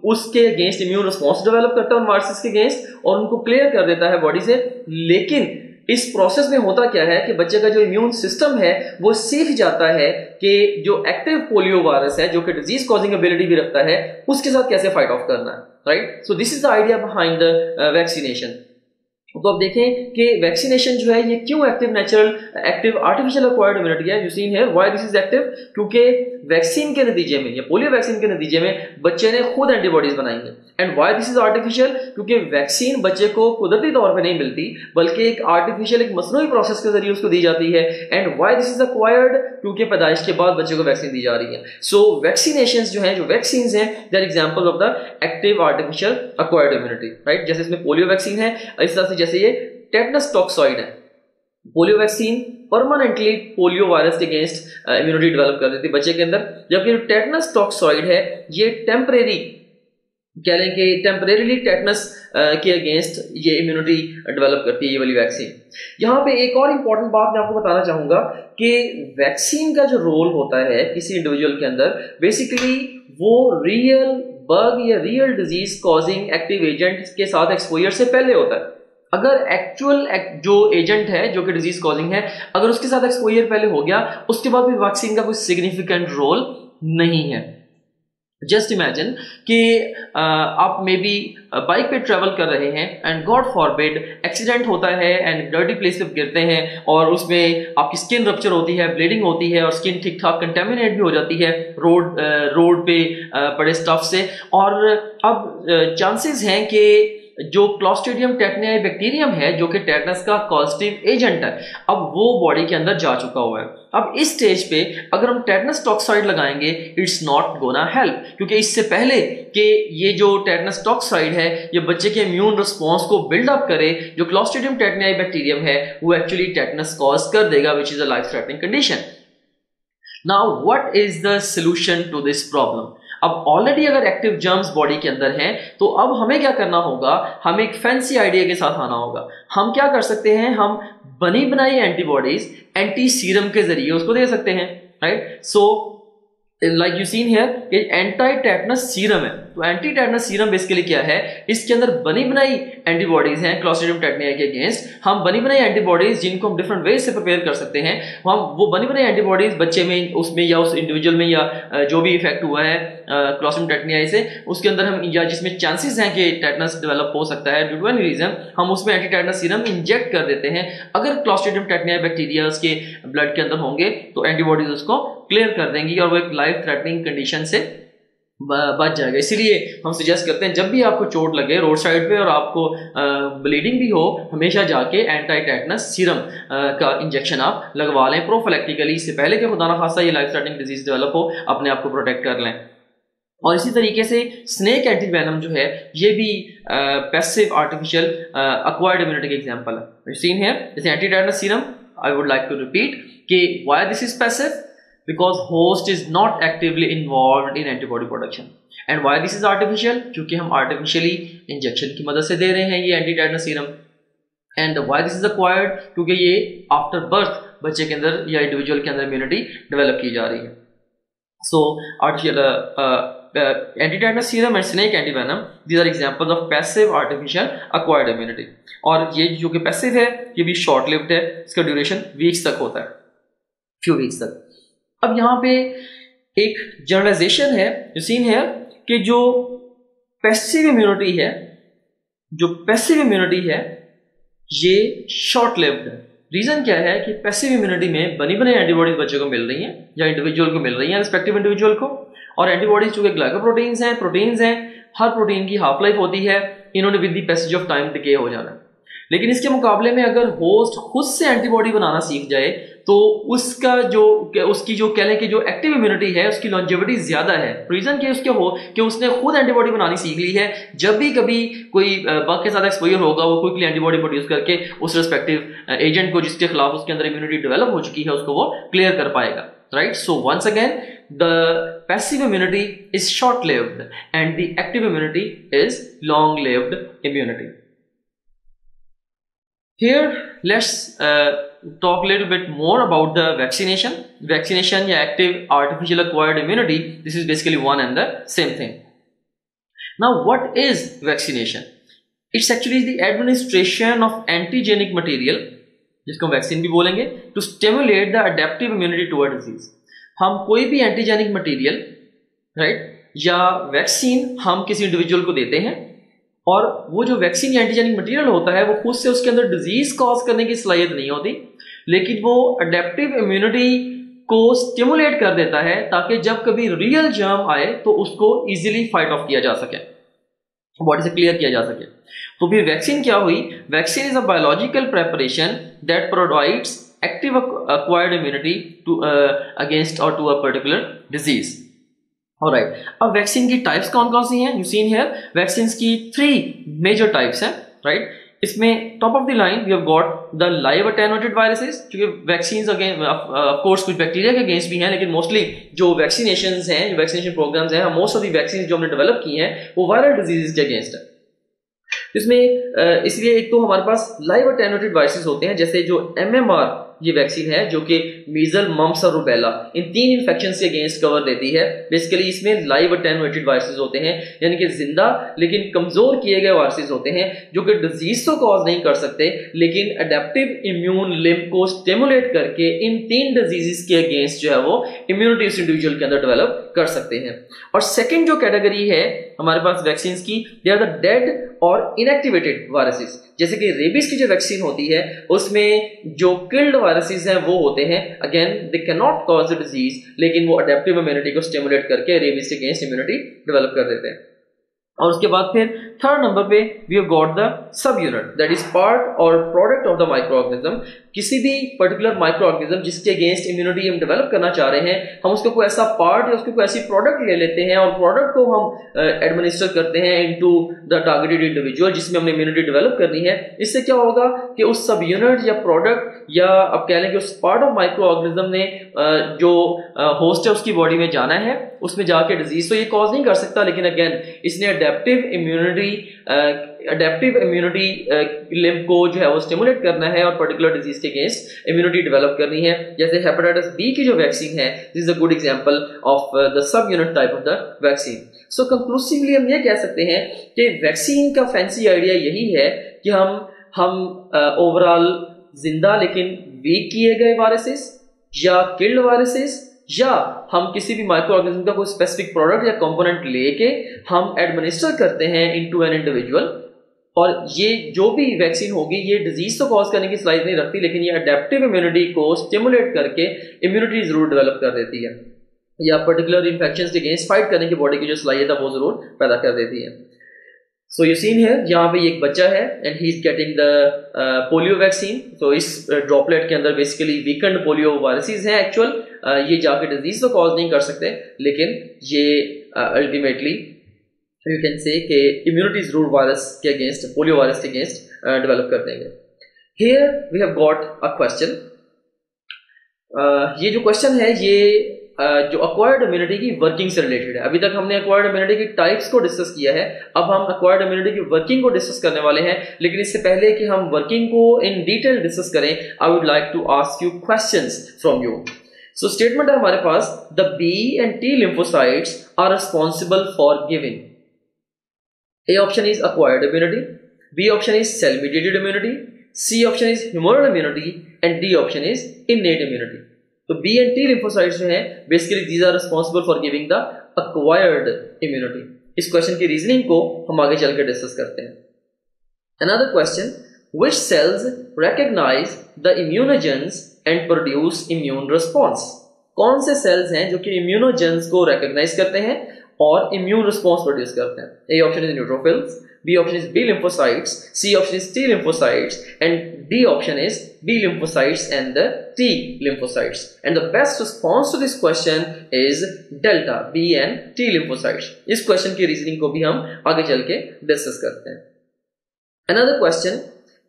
Speaker 1: उसके अगेंस्ट इम्यून रिस्पॉन्स डेवलप करता है उन वायरसेस के अगेंस्ट और उनको क्लियर कर देता है बॉडी से। लेकिन इस प्रोसेस में होता क्या है कि बच्चे का जो इम्यून सिस्टम है वो सीख जाता है कि जो एक्टिव पोलियो वायरस है जो कि डिजीज कॉजिंग एबिलिटी भी रखता है उसके साथ कैसे फाइट ऑफ करना है, right. So this is the idea behind the vaccination. तो अब देखें कि वैक्सीनेशन जो है ये क्यों एक्टिव आर्टिफिशियल एक्वायर्ड इम्यूनिटी है। You seen here why this is active, क्योंकि वैक्सीन के नतीजे में या पोलियो वैक्सीन के नतीजे में बच्चे ने खुद एंटीबॉडीज बनाई हैं। And why this is artificial, क्योंकि वैक्सीन बच्चे को कुदरती तौर पे नहीं मिलती बल्कि एक आर्टिफिशियल एक मसनूई प्रोसेस के जरिए उसको दी जाती है। And why this is acquired, क्योंकि पैदाइश के बाद बच्चे को वैक्सीन दी जा रही है। सो वैक्सीनेशंस जो है, जो वैक्सीन है, they are example of the active artificial acquired immunity, right. जैसे इसमें पोलियो वैक्सीन है, इस तरह से जैसे ये टेटनस टॉक्सॉइड है, polio vaccine permanently polio virus के अगेंस्ट इम्यूनिटी डेवलप कर देती है बच्चे के अंदर, जबकि टेटनस टॉक्सॉइड है ये टेम्परेरी कह लें कि टेम्परेरीली टेटनस के अगेंस्ट ये इम्यूनिटी डेवलप करती है ये वाली वैक्सीन। यहाँ पे एक और इम्पॉर्टेंट बात मैं आपको बताना चाहूंगा कि वैक्सीन का जो रोल होता है किसी इंडिविजुअल के अंदर, बेसिकली वो रियल बग या real disease causing active agent के साथ एक्सपोजर से पहले होता है। अगर एक्चुअल जो एजेंट है जो कि डिजीज कॉजिंग है अगर उसके साथ एक्सपोजर पहले हो गया उसके बाद भी वैक्सीन का कोई सिग्निफिकेंट रोल नहीं है। जस्ट इमेजिन कि आप मे बी बाइक पे ट्रेवल कर रहे हैं एंड गॉड फॉरबिड एक्सीडेंट होता है एंड डर्टी प्लेस पे गिरते हैं और उसमें आपकी स्किन रप्चर होती है, ब्लीडिंग होती है और स्किन ठीक ठाक कंटेमिनेट भी हो जाती है रोड पे पड़े स्टफ से। और अब चांसेस हैं कि जो क्लॉस्ट्रीडियम टेटनियाई बैक्टीरियम है जो कि टेटनस का कॉजेटिव एजेंट है अब वो बॉडी के अंदर जा चुका हुआ है। अब इस स्टेज पे अगर हम टेटनस टॉक्साइड लगाएंगे इट्स नॉट गोना हेल्प, क्योंकि इससे पहले कि ये जो टेटनस टॉक्साइड है ये बच्चे के इम्यून रिस्पॉन्स को बिल्डअप करे, जो क्लॉस्ट्रीडियम टेटनियाई बैक्टीरियम है वो एक्चुअली टेटनस कॉज कर देगा which is a life threatening condition. Now what is the solution to this problem. अब ऑलरेडी अगर एक्टिव जर्म्स बॉडी के अंदर हैं तो अब हमें क्या करना होगा, हमें एक फैंसी आइडिया के साथ आना होगा। हम क्या कर सकते हैं, हम बनी बनाई एंटीबॉडीज एंटी सीरम के जरिए उसको दे सकते हैं, right. So like you seen here कि एंटी टेटनस सीरम है। तो एंटी टेटनस सीरम बेसिकली क्या है, इसके अंदर बनी बनाई एंटीबॉडीज हैं क्लॉस्ट्रीडियम टेटनिया के अगेंस्ट। हम बनी बनाई एंटीबॉडीज जिनको हम डिफरेंट वे से प्रिपेयर कर सकते हैं, हम वो बनी बनाई एंटीबॉडीज बच्चे में, उसमें या उस इंडिविजुअल में या जो भी इफेक्ट हुआ है क्लॉस्ट्रीडियम टेटनिया से, उसके अंदर हम, या जिसमें चांसेस हैं कि टेटनस डेवलप हो सकता है ड्यू टू एनी रीजन, हम उसमें एंटी टेटनस सीरम इंजेक्ट कर देते हैं। अगर क्लॉस्ट्रीडियम टेटनिया बैक्टीरिया उसके ब्लड के अंदर होंगे तो एंटीबॉडीज उसको क्लियर कर देंगी और वो एक लाइफ थ्रेटनिंग कंडीशन से बच जाएगा। इसीलिए हम सजेस्ट करते हैं जब भी आपको चोट लगे रोड साइड पे और आपको ब्लीडिंग भी हो, हमेशा जाके एंटी टेटनस सीरम का इंजेक्शन आप लगवा लें प्रोफिलैक्टिकली, इससे पहले कि खुदा ना खासा ये लाइफ थ्रेटनिंग डिजीज डेवलप हो, अपने आप को प्रोटेक्ट कर लें। और इसी तरीके से स्नेक एंटीवेनम जो है ये भी पैसिव आर्टिफिशियल एक्वायर्ड इम्यूनिटी का एग्जांपल है। सीन है जैसे anti tetanus serum, I would like to repeat कि why this is passive, because host is not actively involved in antibody production, and why this is artificial, क्योंकि हम artificially injection की मदद से दे रहे हैं ये anti tetanus serum, and why this is acquired, क्योंकि ये आफ्टर बर्थ बच्चे के अंदर या इंडिविजुअल के अंदर इम्यूनिटी डेवलप की जा रही है। So artificial anti tetanus serum and snake antivenom, these are examples of passive artificial acquired immunity. और ये जो कि पैसिव है ये भी शॉर्ट लिव्ड है, इसका ड्यूरेशन वीक्स तक होता है, फ्यू वीक्स तक। अब यहाँ पे एक जनरलाइजेशन है, जो सीन है कि जो पैसिव इम्यूनिटी है, जो पैसिव इम्यूनिटी है ये शॉर्ट लिव्ड है। रीजन क्या है कि पैसिव इम्यूनिटी में बनी बनी एंटीबॉडीज बच्चे को मिल रही हैं या इंडिविजुअल को मिल रही हैं, रिस्पेक्टिव इंडिविजुअल को, और एंटीबॉडीज चूंकि ग्लाइकोप्रोटीन्स हैं, प्रोटीन्स हैं, हर प्रोटीन की हाफ लाइफ होती है, इन्होंने with the passage of time decay हो जाना है। लेकिन इसके मुकाबले में अगर होस्ट खुद से एंटीबॉडी बनाना सीख जाए तो उसकी जो कह लें कि जो एक्टिव इम्यूनिटी है उसकी लॉन्जेविटी ज्यादा है। रीजन कि उसके हो कि उसने खुद एंटीबॉडी बनानी सीख ली है, जब भी कभी कोई बग के साथ एक्सपोजर होगा वो क्विकली एंटीबॉडी प्रोड्यूस करके उस रिस्पेक्टिव एजेंट को जिसके खिलाफ उसके अंदर इम्यूनिटी डेवलप हो चुकी है उसको वो क्लियर कर पाएगा, right. So once again the passive immunity is short lived and the active immunity is long lived immunity. Here let's talk a little bit more about the vaccination या active artificial acquired immunity. This is basically one and the same thing. Now what is vaccination? It's actually the administration of antigenic material, जिसको हम vaccine भी बोलेंगे, to stimulate the adaptive immunity toward disease. हम कोई भी antigenic material, right, या vaccine हम किसी इंडिविजुअल को देते हैं, और वो जो वैक्सीन या एंटीजेनिक मटेरियल होता है वो खुद से उसके अंदर डिजीज कॉज करने की सलाहियत नहीं होती, लेकिन वो अडेप्टिव इम्यूनिटी को स्टिमुलेट कर देता है ताकि जब कभी रियल जर्म आए तो उसको इजीली फाइट ऑफ किया जा सके, बॉडी से क्लियर किया जा सके। तो फिर वैक्सीन क्या हुई? Vaccine is a biological preparation that provides active acquired immunity to against or to a particular disease. Alright, अब वैक्सीन की टाइप्स कौन कौन सी हैं? You seen here वैक्सीन की 3 major types हैं, right? इसमें top of the line we have got the live attenuated viruses, क्योंकि वैक्सीन अगेंस्ट ऑफ कोर्स कुछ बैक्टीरिया के अगेंस्ट भी हैं, लेकिन मोस्टली जो वैक्सीनेशंस हैं, जो वैक्सीनेशन प्रोग्राम्स हैं, मोस्ट ऑफ द वैक्सीन जो हमने डेवलप की हैं वो वायरल डिजीजेस के अगेंस्ट है। इसमें इसलिए एक तो हमारे पास लाइव अटेनुएटेड वायरसेस होते हैं, जैसे जो MMR ये वैक्सीन है जो कि मीजल, मम्प्स और रूबेला इन 3 इन्फेक्शन से अगेंस्ट कवर देती है। बेसिकली इसमें लाइव अटेनुएटेड वायरसेस होते हैं, यानी कि जिंदा लेकिन कमजोर किए गए वायरसेस होते हैं जो कि डिजीज तो कॉज नहीं कर सकते, लेकिन अडेप्टिव इम्यून लिम्फ को स्टिमुलेट करके इन 3 डिजीजेस के अगेंस्ट जो है वो इम्यूनिटी उस इंडिविजुअल के अंदर डेवलप कर सकते हैं। और सेकेंड जो कैटेगरी है हमारे पास वैक्सीन की, दे आर द डेड और इनएक्टिवेटेड वायरसेस। जैसे कि रेबीज की जो वैक्सीन होती है उसमें जो किल्ड वायरसेस हैं वो होते हैं, again they can not cause the disease, लेकिन वो अडेप्टिव इम्यूनिटी को स्टिमुलेट करके रेबीज के अगेंस्ट इम्यूनिटी डेवलप कर देते हैं। और उसके बाद फिर थर्ड नंबर पे we have got the sub unit that is part और product of the micro organism. किसी भी पर्टिकुलर माइक्रो ऑर्गेनिज्म जिसके अगेंस्ट इम्यूनिटी हम डेवलप करना चाह रहे हैं, हम उसको कोई ऐसा पार्ट या उसको कोई ऐसी प्रोडक्ट ले लेते हैं और प्रोडक्ट को हम एडमिनिस्टर करते हैं इनटू द टारगेटेड इंडिविजुअल जिसमें हमने इम्यूनिटी डेवलप करनी है। इससे क्या होगा कि उस सब यूनिट या प्रोडक्ट या अब कह लें कि उस पार्ट ऑफ माइक्रो ऑर्गेनिज्म ने जो होस्ट है उसकी बॉडी में जाना है उसमें जाके डिजीज तो ये कॉज नहीं कर सकता, लेकिन अगेन इसने अडेप्टिव इम्यूनिटी लिम्फ को जो है वो स्टिमुलेट करना है और पर्टिकुलर डिजीज के अगेंस्ट इम्यूनिटी डेवलप करनी है। जैसे हेपेटाइटिस बी की जो वैक्सीन है, this is a good example of the sub unit type of the vaccine. So conclusively हम ये कह सकते हैं कि वैक्सीन का फैंसी आइडिया यही है कि हम ओवरऑल जिंदा लेकिन वीक किए गए वायरसेस या किल्ड वायरसेस, या हम किसी भी माइक्रो ऑर्गेनिज्म का कोई स्पेसिफिक प्रोडक्ट या कंपोनेंट लेके हम एडमिनिस्टर करते हैं इनटू एन इंडिविजुअल, और ये जो भी वैक्सीन होगी ये डिजीज तो कॉज करने की सलाहियत नहीं रखती, लेकिन ये अडेप्टिव इम्यूनिटी को स्टिमुलेट करके इम्यूनिटी जरूर डेवलप कर देती है, या पर्टिकुलर इन्फेक्शंस के अगेंस्ट फाइट करने की बॉडी की जो सलाहियत है वो जरूर पैदा कर देती है। सो ये सीन है, यहाँ पे एक बच्चा है and he is getting the polio vaccine. तो इस ड्रॉपलेट के अंदर बेसिकली वीकेंड पोलियो वायरसेस हैं एक्चुअल, ये जाके डिजीज तो कॉज नहीं कर सकते, लेकिन ये अल्टीमेटली यू कैन से कि इम्यूनिटी जरूर वायरस के अगेंस्ट, पोलियो वायरस के अगेंस्ट डेवलप कर देंगे। Here we have got a question. ये जो क्वेश्चन है ये जो अक्वायर्ड इम्यूनिटी की वर्किंग से रिलेटेड है। अभी तक हमने अक्वायर्ड इम्यूनिटी की टाइप्स को डिस्कस किया है, अब हम अक्वायर्ड इम्यूनिटी की वर्किंग को डिस्कस करने वाले हैं। लेकिन इससे पहले कि हम वर्किंग को इन डिटेल डिस्कस करें, I would like to ask you questions from you. So statement है हमारे पास, the B and T lymphocytes are responsible for giving. A option is acquired immunity, B option is cell mediated immunity, C option is humoral immunity and D option is innate immunity. तो B and T lymphocytes जो हैं basically these are responsible for giving the acquired immunity. इस question की reasoning को हम आगे चल के डिस्कस करते हैं। Another question, which cells recognize the immunogens and produce immune response? कौन से सेल्स हैं जो कि इम्यूनोजेंस को रिकॉग्नाइज करते हैं और इम्यून रिस्पॉन्स प्रोड्यूस करते हैं? A option is neutrophils, B option is B lymphocytes, C option is T lymphocytes and D option is B lymphocytes and the T lymphocytes. And the best response to this question is delta, B and T lymphocytes. इस question की reasoning को भी हम आगे चल के discuss करते हैं। Another question,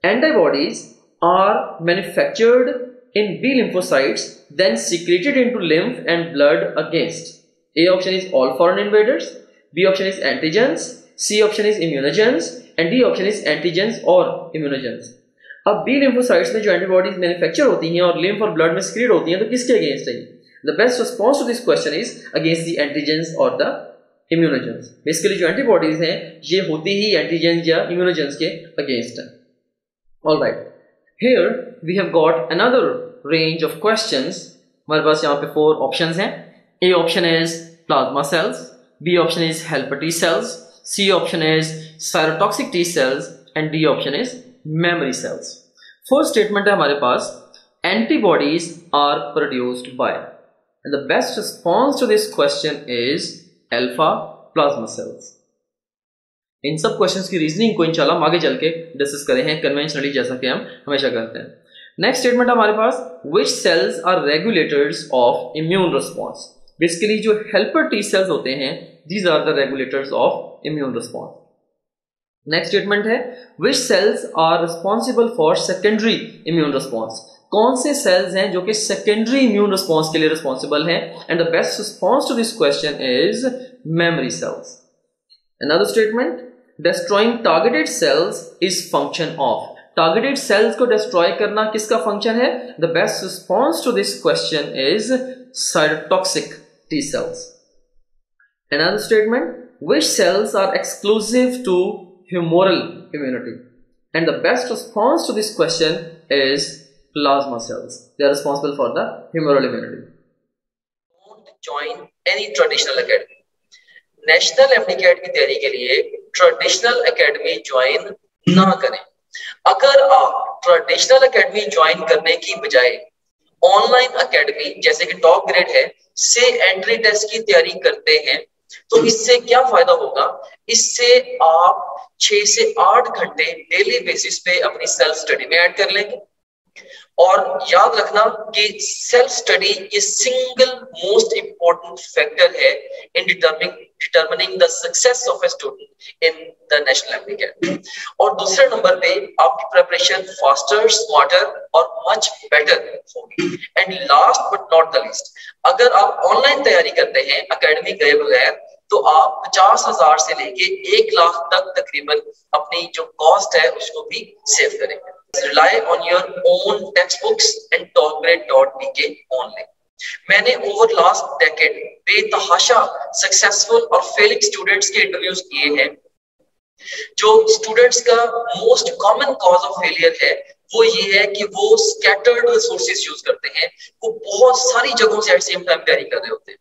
Speaker 1: antibodies are manufactured in B lymphocytes then secreted into lymph and blood against. A option is all foreign invaders, B option is antigens, C option is immunogens and D option is antigens or immunogens. अब B lymphocytes में जो antibodies manufacture होती हैं और lymph और blood में secrete होती हैं, तो किसके अगेंस्ट है? The best response to this question is against the antigens or the immunogens. Basically जो एंटीबॉडीज हैं ये होती ही एंटीजेंस या इम्यूनोजेंस के अगेंस्ट है। Alright, here we have got another range of questions. हमारे पास यहाँ पे 4 ऑप्शंस हैं। A option is plasma cells, B option is helper T cells, C option is cytotoxic T cells and D option is memory cells. First statement है हमारे पास, antibodies are produced by, and the best response to this question is alpha plasma cells. इन सब questions की reasoning को इंशाल्लाह हम आगे चल के डिस्कस करें हैं कन्वेंशनली, जैसा कि हम हमेशा करते हैं। नेक्स्ट स्टेटमेंट हमारे पास, which cells are regulators of immune response. Basically जो हेल्पर टी सेल्स होते हैं, these are the regulators of immune response. Next statement है, which cells are responsible for secondary immune response. कौन से सेल्स हैं जो कि सेकेंडरी इम्यून रिस्पॉन्स के लिए रिस्पॉन्सिबल हैं? And the best response to this question is memory cells. Another statement, destroying targeted cells is function of. Targeted cells को destroy करना किसका फंक्शन है? The best response to this question is cytotoxic T cells. Another statement, which cells are exclusive to humoral immunity? And the best response to this question is plasma cells. They are responsible for the humoral immunity. Don't join any traditional academy. National MD-CAT की तैयारी के लिए traditional academy join ना करें। अगर आप traditional academy join करने की बजाय ऑनलाइन अकेडमी जैसे कि टॉप ग्रेड है से एंट्री टेस्ट की तैयारी करते हैं, तो इससे क्या फायदा होगा? इससे आप 6 से 8 घंटे डेली बेसिस पे अपनी सेल्फ स्टडी में ऐड कर लेंगे।
Speaker 2: और याद रखना कि सेल्फ स्टडी ये सिंगल मोस्ट इंपॉर्टेंट फैक्टर है in determining the success of a student in the national exam. और दूसरे नंबर पे आपकी प्रिपरेशन फास्टर, स्मार्टर और मच बेटर होगी। And last but not the least, अगर आप ऑनलाइन तैयारी करते हैं एकेडमी गए बगैर, तो आप 50,000 से लेके 1 लाख तक तकरीबन अपनी जो कॉस्ट है उसको भी सेव करेंगे। Rely on your own textbooks and topgrade.pk only. मैंने ओवर लास्ट डेकेड बेतहाशा सक्सेसफुल और फेलिंग स्टूडेंट्स के इंटरव्यूज किए हैं। जो स्टूडेंट्स का most common cause of failure है वो ये है कि वो स्कैटर्ड रिसोर्सेज यूज करते हैं, वो बहुत सारी जगहों से एट सेम टाइम तैयारी कर रहे होते हैं।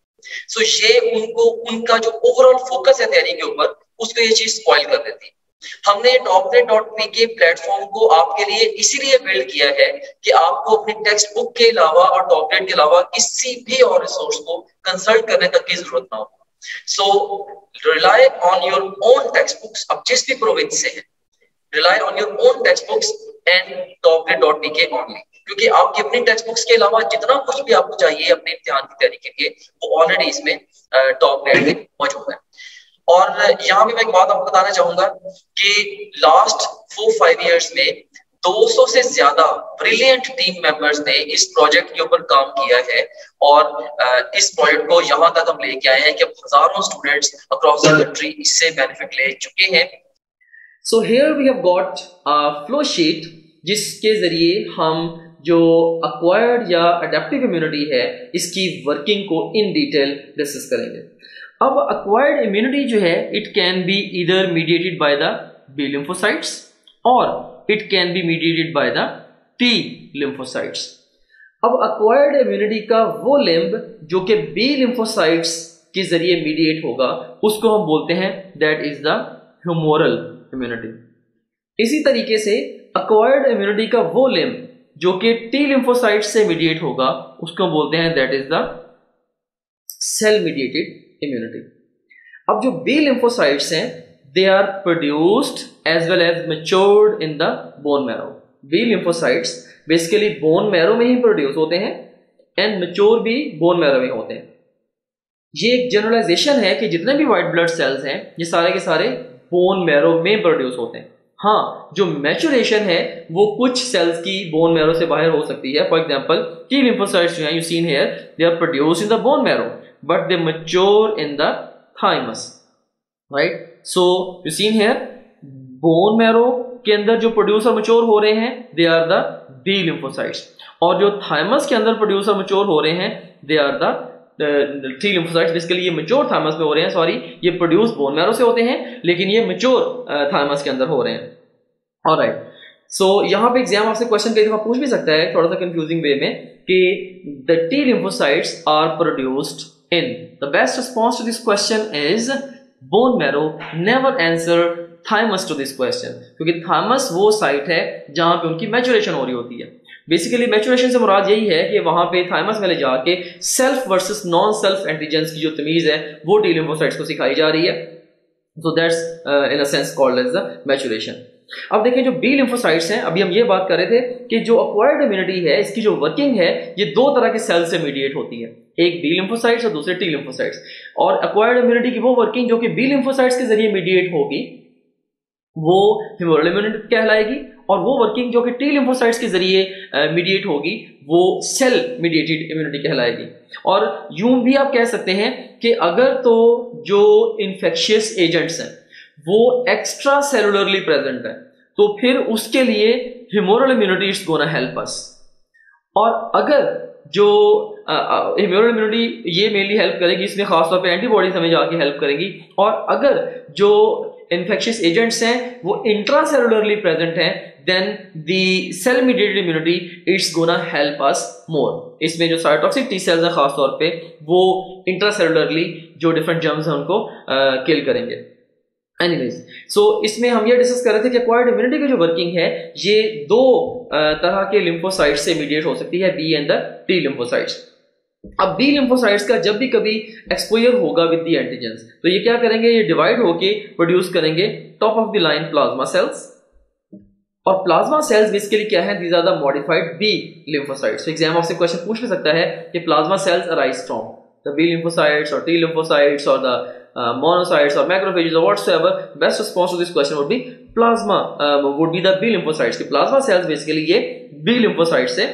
Speaker 2: सो ये उनको उनका जो ओवरऑल फोकस है तैयारी के ऊपर, उसको ये चीज स्पॉइल कर देती है। हमने topgrade.pk प्लेटफॉर्म को आपके लिए इसीलिए बिल्ड किया है कि आपको अपनी टेक्स्ट बुक के अलावा और टॉपग्रेड के अलावा किसी भी और रिसोर्स को कंसल्ट करने तक की जरूरत ना हो। So rely on your own text books. अब जिस भी प्रोविंस से है, rely on your own text books and topgrade.pk only, क्योंकि आपकी अपनी टेक्स्ट बुक्स के अलावा जितना कुछ भी आपको चाहिए अपने इम्तिहान की तैयारी के लिए वो ऑलरेडी इसमें टॉपग्रेड में मौजूद है। और यहाँ भी मैं एक बात आपको बताना चाहूंगा कि लास्ट 4-5 इयर्स में 200 से ज्यादा ब्रिलियंट टीम मेंबर्स ने इस प्रोजेक्ट के ऊपर काम किया है और इस प्रोजेक्ट को यहाँ तक हम लेके आए हैं कि अब हजारों स्टूडेंट्स अक्रॉस द कंट्री इससे बेनिफिट ले चुके हैं।
Speaker 1: So here we have got a flow sheet जिसके जरिए हम जो अक्वायर्ड या अडेप्टिव इम्यूनिटी है इसकी वर्किंग को इन डिटेल डिस्कस करेंगे। अब अक्वायर्ड इम्यूनिटी जो है it can be either mediated by the B lymphocytes और it can be mediated by the T lymphocytes. अब अक्वायर्ड इम्यूनिटी का वो लिम्ब जो कि बी लिम्फोसाइट्स के जरिए मीडिएट होगा उसको हम बोलते हैं that is the humoral immunity. इसी तरीके से अक्वायर्ड इम्यूनिटी का वो लिम्ब जो कि टी लिम्फोसाइट्स से मीडिएट होगा उसको हम बोलते हैं that is the cell mediated immunity. अब जो बी लिम्फोसाइट्स हैं they are produced as well as matured in the bone marrow. B lymphocytes basically bone marrow में ही प्रोड्यूस होते हैं एंड मैच्योर भी बोन मैरो में होते हैं। ये एक जनरलाइजेशन है कि जितने भी व्हाइट ब्लड सेल्स हैं ये सारे के सारे बोन मैरो में प्रोड्यूस होते हैं। हाँ, जो मैचुरेशन है वो कुछ सेल्स की बोन मैरो से बाहर हो सकती है। फॉर एग्जांपल टी लिम्फोसाइट्स जो हैं you seen here they are produced in the bone marrow but they mature in the thymus, right? So you seen here bone marrow के अंदर जो प्रोड्यूस और मैच्योर हो रहे हैं they are the B lymphocytes, और जो थाइमस के अंदर प्रोड्यूस और मैच्योर हो रहे हैं they are the T lymphocytes. Basically ये मैच्योर थाइमस में हो रहे हैं, सॉरी ये प्रोड्यूस बोन मैरो से होते हैं लेकिन ये मैच्योर थाइमस के अंदर हो रहे हैं। ऑलराइट, सो यहाँ पे एग्जाम आपसे क्वेश्चन कई दफा पूछ भी सकता है थोड़ा सा कंफ्यूजिंग वे में कि the T lymphocytes are produced in. The best response to this question is bone marrow. Never answer thymus to this question, क्योंकि thymus वो साइट है जहां पे उनकी मैचुरेशन हो रही होती है। बेसिकली मैचुरेशन से मुराद यही है कि वहां पे थाइमस में ले जाके self versus non self antigens की जो तमीज है वो टी लिम्फोसाइट्स को सिखाई जा रही है। So that's in a sense called as the maturation. अब देखिए जो बी लिम्फोसाइट्स हैं, अभी हम ये बात कर रहे थे कि जो अक्वायर्ड इम्यूनिटी है इसकी जो वर्किंग है ये दो तरह के सेल से मीडिएट होती है, एक बी लिम्फोसाइट्स और दूसरे टी लिम्फोसाइट्स। और अक्वायर्ड इम्यूनिटी की वो वर्किंग जो कि बी लिम्फोसाइट्स के जरिए मीडिएट होगी वो ह्यूमरल इम्यूनिटी कहलाएगी, और वो वर्किंग जो कि टी लिम्फोसाइट्स के जरिए मीडिएट होगी वो सेल मीडिएटेड इम्यूनिटी कहलाएगी। और यूं भी आप कह सकते हैं कि अगर तो जो इन्फेक्शियस एजेंट्स हैं वो एक्स्ट्रा सेलुलरली प्रेजेंट है तो फिर उसके लिए humoral immunity is gonna help us. और अगर जो ह्यूमरल इम्यूनिटी ये मेनली हेल्प करेगी, इसमें खासतौर पे एंटीबॉडीज हमें जाके हेल्प करेंगी। और अगर जो इन्फेक्शियस एजेंट्स हैं वो इंट्रा सेलुलरली प्रेजेंट हैं then the cell mediated immunity it's gonna help us more. इसमें जो साइटोटॉक्सिक टी सेल्स हैं खासतौर पे वो इंट्रा सेलुलरली जो डिफरेंट जर्म्स हैं उनको किल करेंगे। एनीवेज, सो इसमें हम ये डिस्कस कर रहे थे कि एक्वायर्ड इम्यूनिटी की जो वर्किंग है ये दो तरह के लिम्फोसाइट्स से मीडिएट हो सकती है, B and the T lymphocytes. अब बी लिम्फोसाइट्स का जब भी कभी एक्सपोजर होगा विद द एंटीजेंस तो ये क्या करेंगे, ये डिवाइड होके प्रोड्यूस करेंगे top of the line plasma cells, और प्लाज्मा सेल्स बेसिकली क्या है, these are the modified B lymphocytes. Exam आपसे क्वेश्चन पूछ भी सकता है कि plasma cells arise from the B lymphocytes और टी लिम्फोसाइट्स और the monocytes or macrophages or whatsoever. Best response to this question would be plasma would be the B lymphocytes. कि plasma cells basically ये B lymphocytes से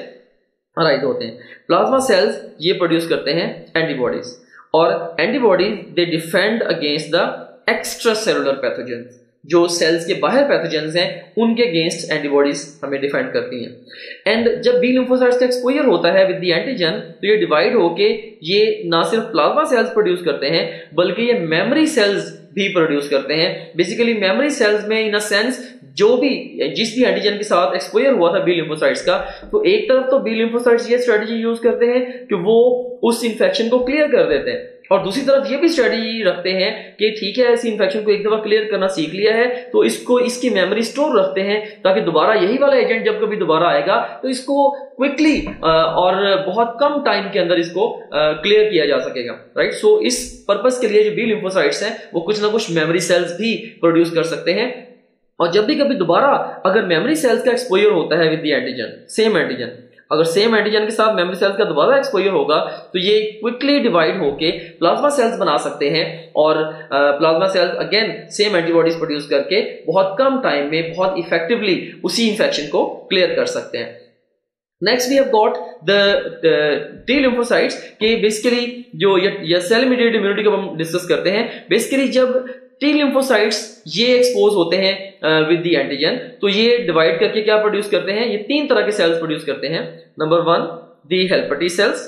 Speaker 1: arise होते हैं। Plasma cells ये produce करते हैं एंटीबॉडीज, और antibodies they defend against the extra cellular pathogens. जो सेल्स के बाहर पैथोजेंस हैं उनके अगेंस्ट एंटीबॉडीज हमें डिफेंड करती हैं। एंड जब बी लिम्फोसाइट्स का एक्सपोजर होता है विद द एंटीजन, तो ये डिवाइड होके ये ना सिर्फ प्लाज्मा सेल्स प्रोड्यूस करते हैं बल्कि ये मेमोरी सेल्स भी प्रोड्यूस करते हैं। बेसिकली मेमोरी सेल्स में इन अ सेंस जो भी जिस भी एंटीजन के साथ एक्सपोजर हुआ था बी लिम्फोसाइट्स का, तो एक तरफ तो बी लिम्फोसाइट्स ये स्ट्रेटजी यूज करते हैं कि वो उस इंफेक्शन को क्लियर कर देते हैं, और दूसरी तरफ ये भी स्ट्रेटजी रखते हैं कि ठीक है इस इंफेक्शन को एक दफा क्लियर करना सीख लिया है तो इसको इसकी मेमोरी स्टोर रखते हैं ताकि दोबारा यही वाला एजेंट जब कभी दोबारा आएगा तो इसको क्विकली और बहुत कम टाइम के अंदर इसको क्लियर किया जा सकेगा, राइट। सो इस पर्पस के लिए जो बी लिम्फोसाइट्स हैं वो कुछ ना कुछ मेमोरी सेल्स भी प्रोड्यूस कर सकते हैं, और जब भी कभी दोबारा अगर मेमोरी सेल्स का एक्सपोजर होता है with the antigen, same antigen, अगर सेम एंटीजन के साथ मेमोरी सेल्स का दोबारा एक्सपोजर होगा तो ये क्विकली डिवाइड होके प्लाज्मा सेल्स बना सकते हैं, और plasma cells again same antibodies produce करके बहुत कम टाइम में बहुत इफेक्टिवली उसी इंफेक्शन को क्लियर कर सकते हैं। Next we have got the T lymphocytes के बेसिकली जो ये सेल मीडिएटेड इम्यूनिटी को हम डिस्कस करते हैं। बेसिकली जब टी लिम्फोसाइट्स ये एक्सपोज होते हैं विद द एंटीजन तो ये डिवाइड करके क्या प्रोड्यूस करते हैं, ये तीन तरह के सेल्स प्रोड्यूस करते हैं। Number 1 the helper T cells.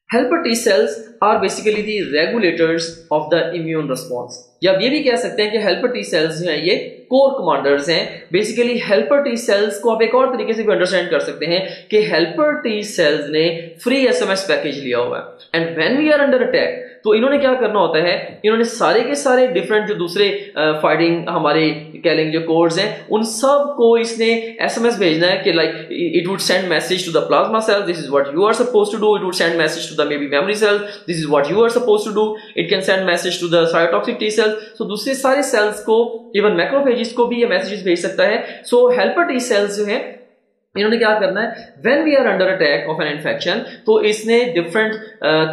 Speaker 1: Helper T cells are basically the regulators of the immune response, या आप ये भी कह सकते हैं कि हेल्पर टी सेल्स जो हैं ये कोर कमांडर्स हैं। बेसिकली हेल्पर टी सेल्स को आप एक और तरीके से भी अंडरस्टैंड कर सकते हैं कि हेल्पर टी सेल्स ने फ्री एसएमएस पैकेज लिया हुआ है, and when we are under attack तो इन्होंने क्या करना होता है, इन्होंने सारे के सारे डिफरेंट जो दूसरे फाइटिंग हमारे कह लेंगे जो कोड्स हैं उन सब को इसने एसएमएस भेजना है कि like it would send message to the plasma cell, this is what you are supposed to do. It would send message to the maybe memory cell, this is what you are supposed to do. It can send message to the cytotoxic T cells. So दूसरे सारे sales को, even macrophages को भी ये messages भेज सकता है। सो helper T sales जो है इन्होंने क्या करना है, when we are under attack of an infection तो इसने डिफरेंट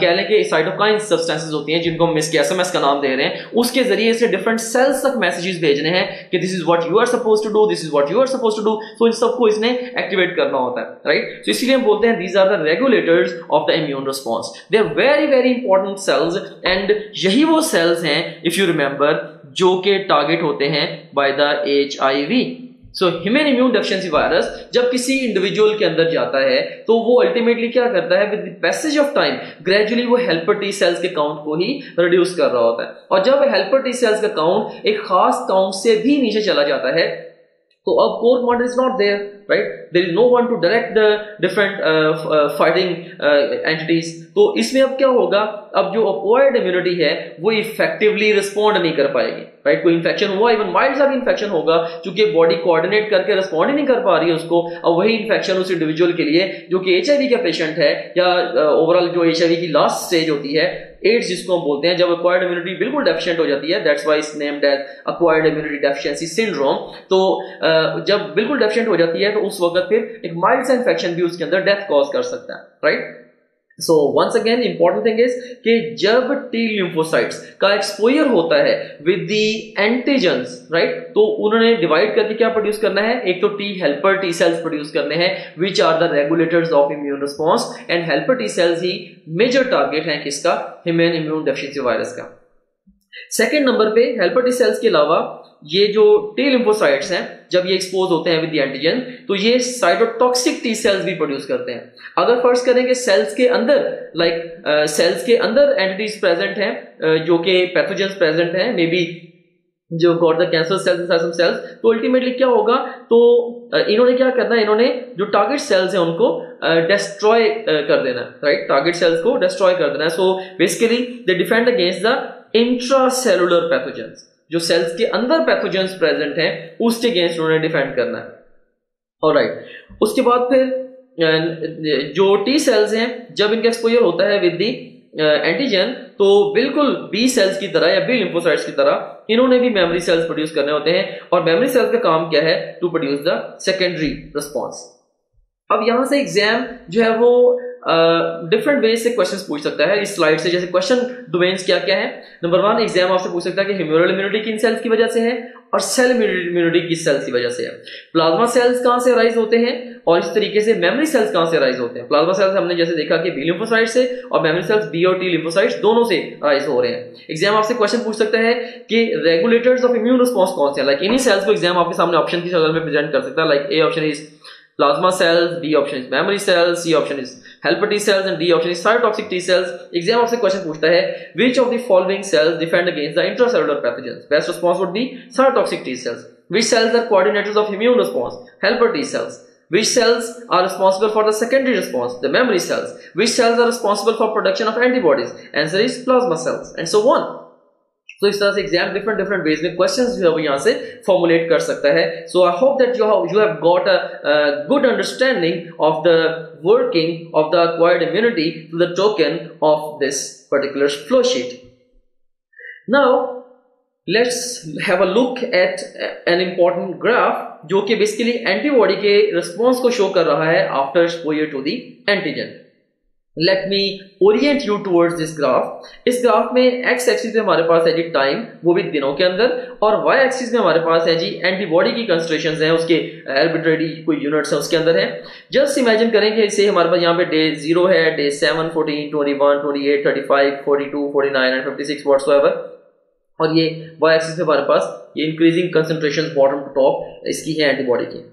Speaker 1: कह लें कि साइटोकाइन सब्सटेंसेस होती हैं जिनको हम इसके एसएमएस का नाम दे रहे हैं, उसके जरिए से डिफरेंट सेल्स तक मैसेजेस भेजने हैं कि this is what you are supposed to do, this is what you are supposed to do. तो इन सबको इसने एक्टिवेट करना होता है, राइट। तो इसलिए हम बोलते हैं these are the regulators of the immune response. They are very very important cells, and यही वो सेल्स हैं इफ यू रिमेंबर जो कि टारगेट होते हैं by the HIV। So human immune deficiency virus जब किसी इंडिविजुअल के अंदर जाता है तो वो अल्टीमेटली क्या करता है, with the passage of time gradually वो हेल्पर टी सेल्स के काउंट को ही रिड्यूस कर रहा होता है, और जब हेल्पर टी सेल्स का काउंट एक खास काउंट से भी नीचे चला जाता है तो अब core commander is not there, right. There is no one to direct the different fighting entities. तो इसमें अब क्या होगा, अब जो अक्वायर्ड इम्यूनिटी है वो इफेक्टिवली रिस्पॉन्ड नहीं कर पाएगी, राइट। कोई इन्फेक्शन हुआ, इवन माइल्ड सा भी इन्फेक्शन होगा, क्योंकि बॉडी कोऑर्डिनेट करके रिस्पॉन्ड ही नहीं कर पा रही है उसको। अब वही इन्फेक्शन उस इंडिविजुअल के लिए जो कि HIV का पेशेंट है, या ओवरऑल जो HIV की लास्ट स्टेज होती है, एड्स जिसको हम बोलते हैं, जब एक्वायर्ड इम्यूनिटी बिल्कुल डेफिशिएंट हो जाती है, that's why it's named as acquired immunity deficiency syndrome. तो जब बिल्कुल डेफिशिएंट हो जाती है तो उस वक्त फिर एक माइल्ड सा इन्फेक्शन भी उसके अंदर डेथ कॉज कर सकता है, right. So once again important thing is कि जब टी लिम्फोसाइट्स का एक्सपोजर होता है विद द एंटीजेंस, राइट, तो उन्होंने डिवाइड करके क्या प्रोड्यूस करना है, एक तो T helper T cells produce करने हैं which are the regulators of immune response, and helper T cells ही मेजर टारगेट है किसका, ह्यूमन इम्यून डेफिशिएंसी वायरस का। सेकेंड नंबर पे हेल्पर टी सेल्स के अलावा ये जो टी लिम्फोसाइट्स हैं जब ये एक्सपोज होते हैं विद द एंटीजन तो ये साइटोटॉक्सिक टी सेल्स भी प्रोड्यूस करते हैं। अगर फर्स्ट करेंगे सेल्स के अंदर, लाइक सेल्स के अंदर एंटिटीज प्रेजेंट हैं जो कि पैथोजेंस प्रेजेंट हैं, मे बी जो got the cancer cells inside some cells, तो अल्टीमेटली क्या होगा, तो इन्होंने क्या करना है, इन्होंने जो टारगेट सेल्स हैं उनको डिस्ट्रॉय कर देना है, राइट। टारगेट सेल्स को डिस्ट्रॉय कर देना है। So basically they defend against the intracellular pathogens, जो सेल्स के अंदर पैथोजेंस प्रेजेंट हैं उसके अगेंस्ट उन्होंने डिफेंड करना है, ऑलराइट। उसके बाद फिर जो टी सेल्स हैं जब इनका एक्सपोजर होता है विद दी एंटीजन, तो बिल्कुल बी सेल्स की तरह या बी लिम्फोसाइट्स की तरह इन्होंने भी मेमोरी सेल्स प्रोड्यूस करने होते हैं, और मेमोरी सेल्स का काम क्या है? To produce the secondary response. अब यहां से एग्जाम जो है वो डिफरेंट वेज से क्वेश्चंस पूछ सकता है इस स्लाइड से। जैसे क्वेश्चन डोमेन्स क्या क्या है? नंबर 1, एग्जाम आपसे पूछ सकता है कि ह्यूमरल इम्यूनिटी किन सेल्स की वजह से है और सेल इम्यूनिटी किस सेल्स की वजह से है। प्लाज्मा सेल्स कहां से अराइज होते हैं, और इस तरीके से मेमोरी सेल्स कहां से अराइज होते हैं। प्लाज्मा सेल्स हमने जैसे देखा कि बी लिम्फोसाइट से, और मेमोरी सेल्स बी और टी लिम्फोसाइट्स दोनों से अराइज हो रहे हैं। एग्जाम आपसे क्वेश्चन पूछ सकता है कि रेगुलेटर्स ऑफ इम्यून रिस्पॉन्स कौन से हैं। लाइक इन्हीं सेल्स को एग्जाम आपके सामने ऑप्शन की शक्ल में प्रेजेंट कर सकता है। Like a option is plasma cells, B option is memory cells, C option is helper T cells, and D option is cytotoxic T cells. Exam आपसे क्वेश्चन पूछता है which of the following cells defend against the intracellular pathogens? Best response would be cytotoxic T cells. Which cells are coordinators of immune response? Helper T cells. Which cells are responsible for the secondary response? The memory cells. Which cells are responsible for production of antibodies? Answer is plasma cells, and so on. तो इस तरह से exam different ways में questions जो है वो यहाँ से फॉर्मुलेट कर सकता है। So I hope that you have got a good understanding of the working of the acquired immunity to the token of this particular flow sheet. Now let's have a look at an important graph जो कि basically antibody के response को show कर रहा है after exposure to the antigen. Let me orient you towards this graph. इस graph में x axis में हमारे पास है जी टाइम, वो भी दिनों के अंदर, और y एक्सिस में हमारे पास है जी एंटीबॉडी की कंसंट्रेशंस हैं, उसके आर्बिट्रेरी कोई यूनिट्स हैं उसके अंदर है। जस्ट इमेजिन करें कि इसे हमारे पास यहाँ पे डे 0 है, डे 7, 14, 21, 28, 35, 42, 49 एंड 56 व्हाटसोएवर, और ये y एक्सिस में हमारे पास ये increasing concentrations bottom to top इसकी है एंटीबॉडी की।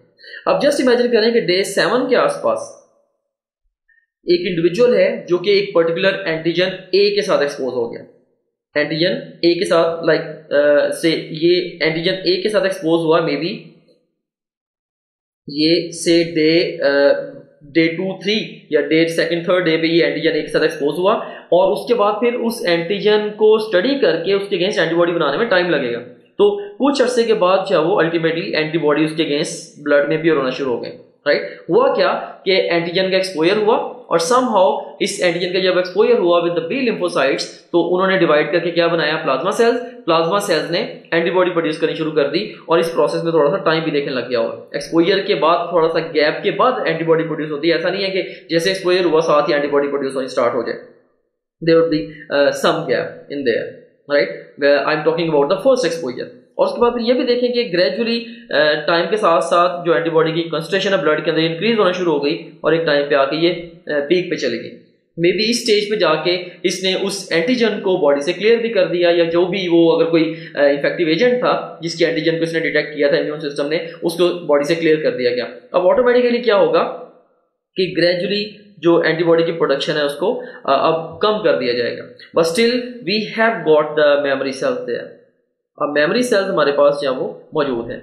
Speaker 1: अब जस्ट इमेजिन करें कि डे 7 के आसपास एक इंडिविजुअल है जो कि एक पर्टिकुलर एंटीजन ए के साथ एक्सपोज हो गया। एंटीजन ए के साथ से ये एंटीजन ए के साथ एक्सपोज हुआ, मे बी ये से डे 2, 3 या डे 2nd, 3rd डे पे ये एंटीजन ए के साथ एक्सपोज हुआ, और उसके बाद फिर उस एंटीजन को स्टडी करके उसके अगेंस्ट एंटीबॉडी बनाने में टाइम लगेगा। तो कुछ अरसे के बाद जो वो अल्टीमेटली एंटीबॉडी उसके अगेंस्ट ब्लड में प्योर होना शुरू हो गए। राइट, हुआ क्या कि एंटीजन का एक्सपोजर हुआ, और समहाउ इस एंटीजन का जब एक्सपोजर हुआ विद द बी लिम्फोसाइट्स, तो उन्होंने डिवाइड करके क्या बनाया? Plasma cells. प्लाज्मा सेल्स ने एंटीबॉडी प्रोड्यूस करनी शुरू कर दी, और इस प्रोसेस में थोड़ा सा टाइम भी देखने लग गया होगा। एक्सपोजर के बाद थोड़ा सा गैप के बाद एंटीबॉडी प्रोड्यूस होती है। ऐसा नहीं है कि जैसे एक्सपोजर हुआ साथ ही एंटीबॉडी प्रोड्यूस होनी स्टार्ट हो जाए। There would be some gap in there, right. I am talking about the first exposure. और उसके बाद फिर ये भी देखें कि ग्रेजुअली टाइम के साथ साथ जो एंटीबॉडी की कंसंट्रेशन है ब्लड के अंदर इंक्रीज होना शुरू हो गई, और एक टाइम पे आके ये पीक पे चली गई। मे बी इस स्टेज पे जाके इसने उस एंटीजन को बॉडी से क्लियर भी कर दिया, या जो भी वो अगर कोई इफेक्टिव एजेंट था जिसके एंटीजन को इसने डिटेक्ट किया था इम्यून सिस्टम ने, उसको बॉडी से क्लियर कर दिया गया। अब ऑटोमेटिकली क्या होगा कि ग्रेजुअली जो एंटीबॉडी की प्रोडक्शन है उसको अब कम कर दिया जाएगा, but still we have got the memory cells there. अब मेमोरी सेल्स हमारे पास जो वो मौजूद है।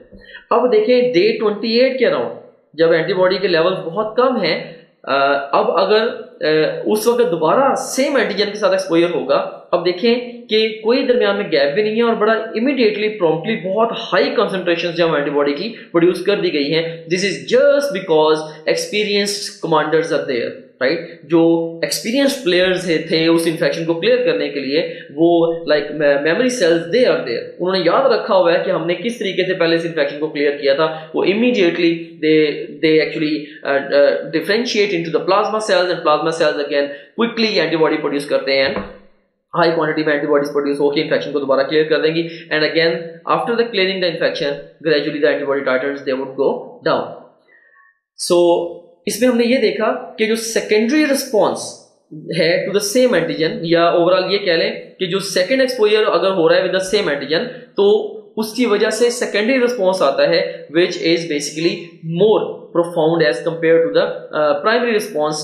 Speaker 1: अब देखें डे 28 के अराउंड जब एंटीबॉडी के लेवल बहुत कम हैं, अब अगर उस वक्त दोबारा सेम एंटीजन के साथ एक्सपोजर होगा, अब देखें कि कोई दरमियान में गैप भी नहीं है, और बड़ा इमीडिएटली प्रॉम्प्टली बहुत हाई कंसंट्रेशंस जो एंटीबॉडी की प्रोड्यूस कर दी गई हैं। This is just because experienced commanders are there, right. जो एक्सपीरियंस्ड प्लेयर्स थे उस इन्फेक्शन को क्लियर करने के लिए, वो like memory cells they are there, उन्होंने याद रखा हुआ है कि हमने किस तरीके से पहले इस इन्फेक्शन को क्लियर किया था। वो immediately they actually differentiate into the plasma cells, and plasma cells again quickly antibody produce करते हैं, हाई क्वांटिटी में एंटीबॉडीज प्रोड्यूस होकर इन्फेक्शन को दोबारा क्लियर कर देंगी, and again after the clearing the infection gradually the antibody titers they would go down. So इसमें हमने ये देखा कि जो सेकेंडरी रिस्पॉन्स है टू द सेम एंटीजन, या ओवरऑल ये कह लें कि जो सेकेंड एक्सपोजर अगर हो रहा है विद द सेम एंटीजन, तो उसकी वजह से सेकेंडरी रिस्पॉन्स आता है which is basically more profound as compare to the primary response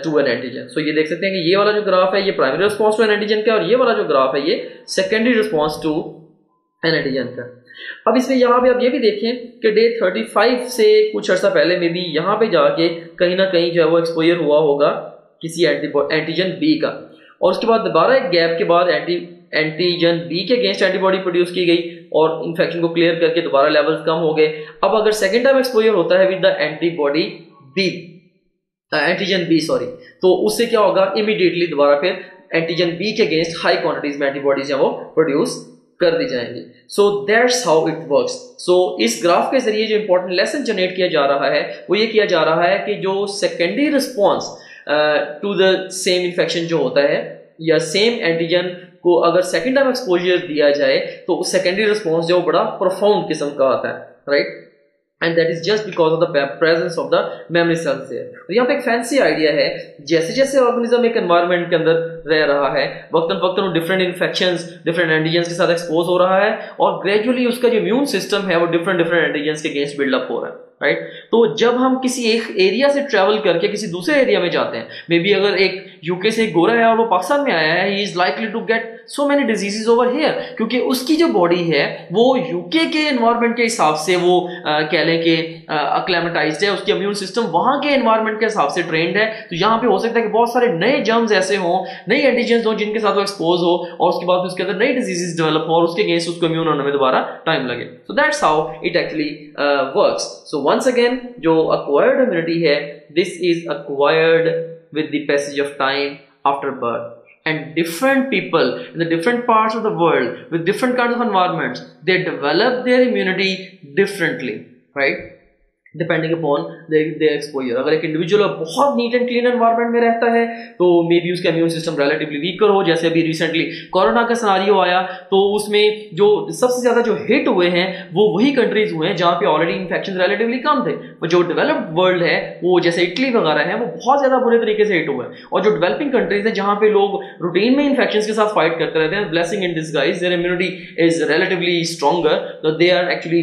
Speaker 1: to an antigen. So ये देख सकते हैं कि ये वाला जो ग्राफ है ये primary response to an antigen का, और ये वाला जो ग्राफ है ये secondary response to an antigen का। अब इसमें यहाँ पे आप ये भी देखें कि डे 35 से कुछ अर्सा पहले में भी यहाँ पे जाके कहीं ना कहीं जो है वो एक्सपोजर हुआ होगा किसी एंटीजन बी का, और उसके बाद दोबारा एक गैप के बाद एंटीजन बी के अगेंस्ट एंटीबॉडी प्रोड्यूस की गई, और इन्फेक्शन को क्लियर करके दोबारा लेवल्स कम हो गए। अब अगर सेकेंड टाइम एक्सपोजर होता है with the antibody B, antigen B sorry, तो उससे क्या होगा, इमीडिएटली दोबारा फिर एंटीजन बी के अगेंस्ट हाई क्वांटिटीज में एंटीबॉडीज वो प्रोड्यूस कर दी जाएंगी। So that's how it works. So इस ग्राफ के जरिए जो इंपॉर्टेंट लेसन जनरेट किया जा रहा है वो ये किया जा रहा है कि जो secondary response to the same infection जो होता है या सेम एंटीजन को अगर सेकेंड टाइम एक्सपोजर दिया जाए तो सेकेंडरी रिस्पॉन्स जो बड़ा प्रोफाउंड किस्म का आता है, right, and that is just because of the presence of the memory cells there. तो यहाँ पे एक फैंसी आइडिया है, जैसे जैसे ऑर्गेनिज्म एक एनवायरनमेंट के अंदर रह रहा है वक्तन वक्तन डिफरेंट इन्फेक्शंस डिफरेंट एंटीजेंस के साथ एक्सपोज हो रहा है और ग्रेजुअली उसका जो इम्यून सिस्टम है वो डिफरेंट एंटीजेंस के अगेंस्ट बिल्डअप हो रहा है, राइट। तो जब हम किसी एक एरिया से ट्रेवल करके किसी दूसरे एरिया में जाते हैं, मे बी अगर एक यूके से गोरा है और वो पाकिस्तान में आया है, he is likely to get so many diseases over here, क्योंकि उसकी जो बॉडी है वो यूके के एनवायरनमेंट के हिसाब से वो कह लें कि अक्लेमेटाइज्ड है, उसकी इम्यून सिस्टम वहां के एनवायरनमेंट के हिसाब से ट्रेंड है। तो यहाँ पे हो सकता है कि बहुत सारे नए जर्म्स ऐसे हों, नई एंटीजेंस हों जिनके साथ वो एक्सपोज हो और उसके बाद उसके अंदर नई डिजीजेस डेवलप हो और उसके अगेंस्ट उसको इम्यून होने में दोबारा टाइम लगे। So that's how it actually works. So once again जो अक्वायर्ड इम्यूनिटी है, this is acquired with the passage of time after birth, and different people in the different parts of the world with different kinds of environments, they develop their immunity differently, right, depending upon their exposure. अगर एक individual बहुत neat and clean environment में रहता है तो may be उसका immune system relatively weaker हो, जैसे अभी रिसेंटली कोरोना का सिनारियो आया तो उसमें जो सबसे ज्यादा जो हिट हुए हैं वो वही कंट्रीज हुए हैं जहां पे ऑलरेडी इन्फेक्शन रिलेटिवली कम थे। और जो डेवलप्ड वर्ल्ड है वो जैसे इटली वगैरह है वो बहुत ज्यादा बुरे तरीके से हिट हुए हैं, और जो डेवलपिंग कंट्रीज है जहां पे लोग रूटीन में इन्फेक्शन के साथ फाइट करते रहते हैं, blessing in disguise, their immunity is relatively stronger, तो they are actually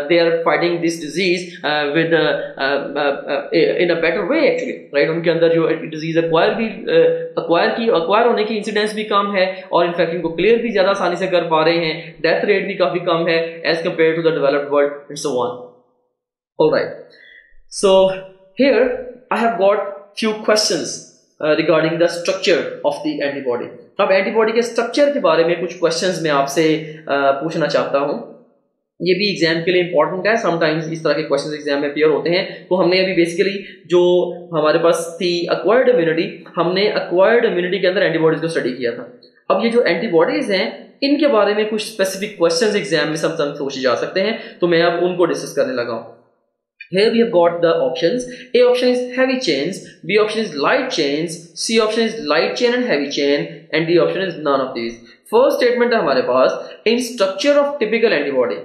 Speaker 1: they are fighting this disease with in a better way actually, right। उनके अंदर जो डिजीज एक्वायर होने की इंसिडेंस भी कम है और इन्फेक्शन को क्लियर भी ज्यादा आसानी से कर पा रहे हैं, डेथ रेट भी काफी कम है as compare to the developed world and so on. Alright, so here I have got few questions regarding the structure of the antibody। अब एंटीबॉडी के स्ट्रक्चर के बारे में कुछ क्वेश्चंस मैं आपसे पूछना चाहता हूं। ये भी एग्जाम के लिए इंपॉर्टेंट है, समटाइम्स इस तरह के क्वेश्चंस एग्जाम में अपीयर होते हैं। तो हमने अभी बेसिकली जो हमारे पास थी अक्वायर्ड इम्यूनिटी, हमने अक्वायर्ड इम्यूनिटी के अंदर एंटीबॉडीज को स्टडी किया था। अब ये जो एंटीबॉडीज हैं इनके बारे में कुछ स्पेसिफिक क्वेश्चंस एग्जाम में समटाइम्स पूछे जा सकते हैं, तो मैं अब उनको डिस्कस करने लगा हूं। Here we have got the options. A option is heavy chains, B option is light chains, C option is light chain and heavy chain, and D option is none of these. First statement है हमारे पास, in structure of typical antibody,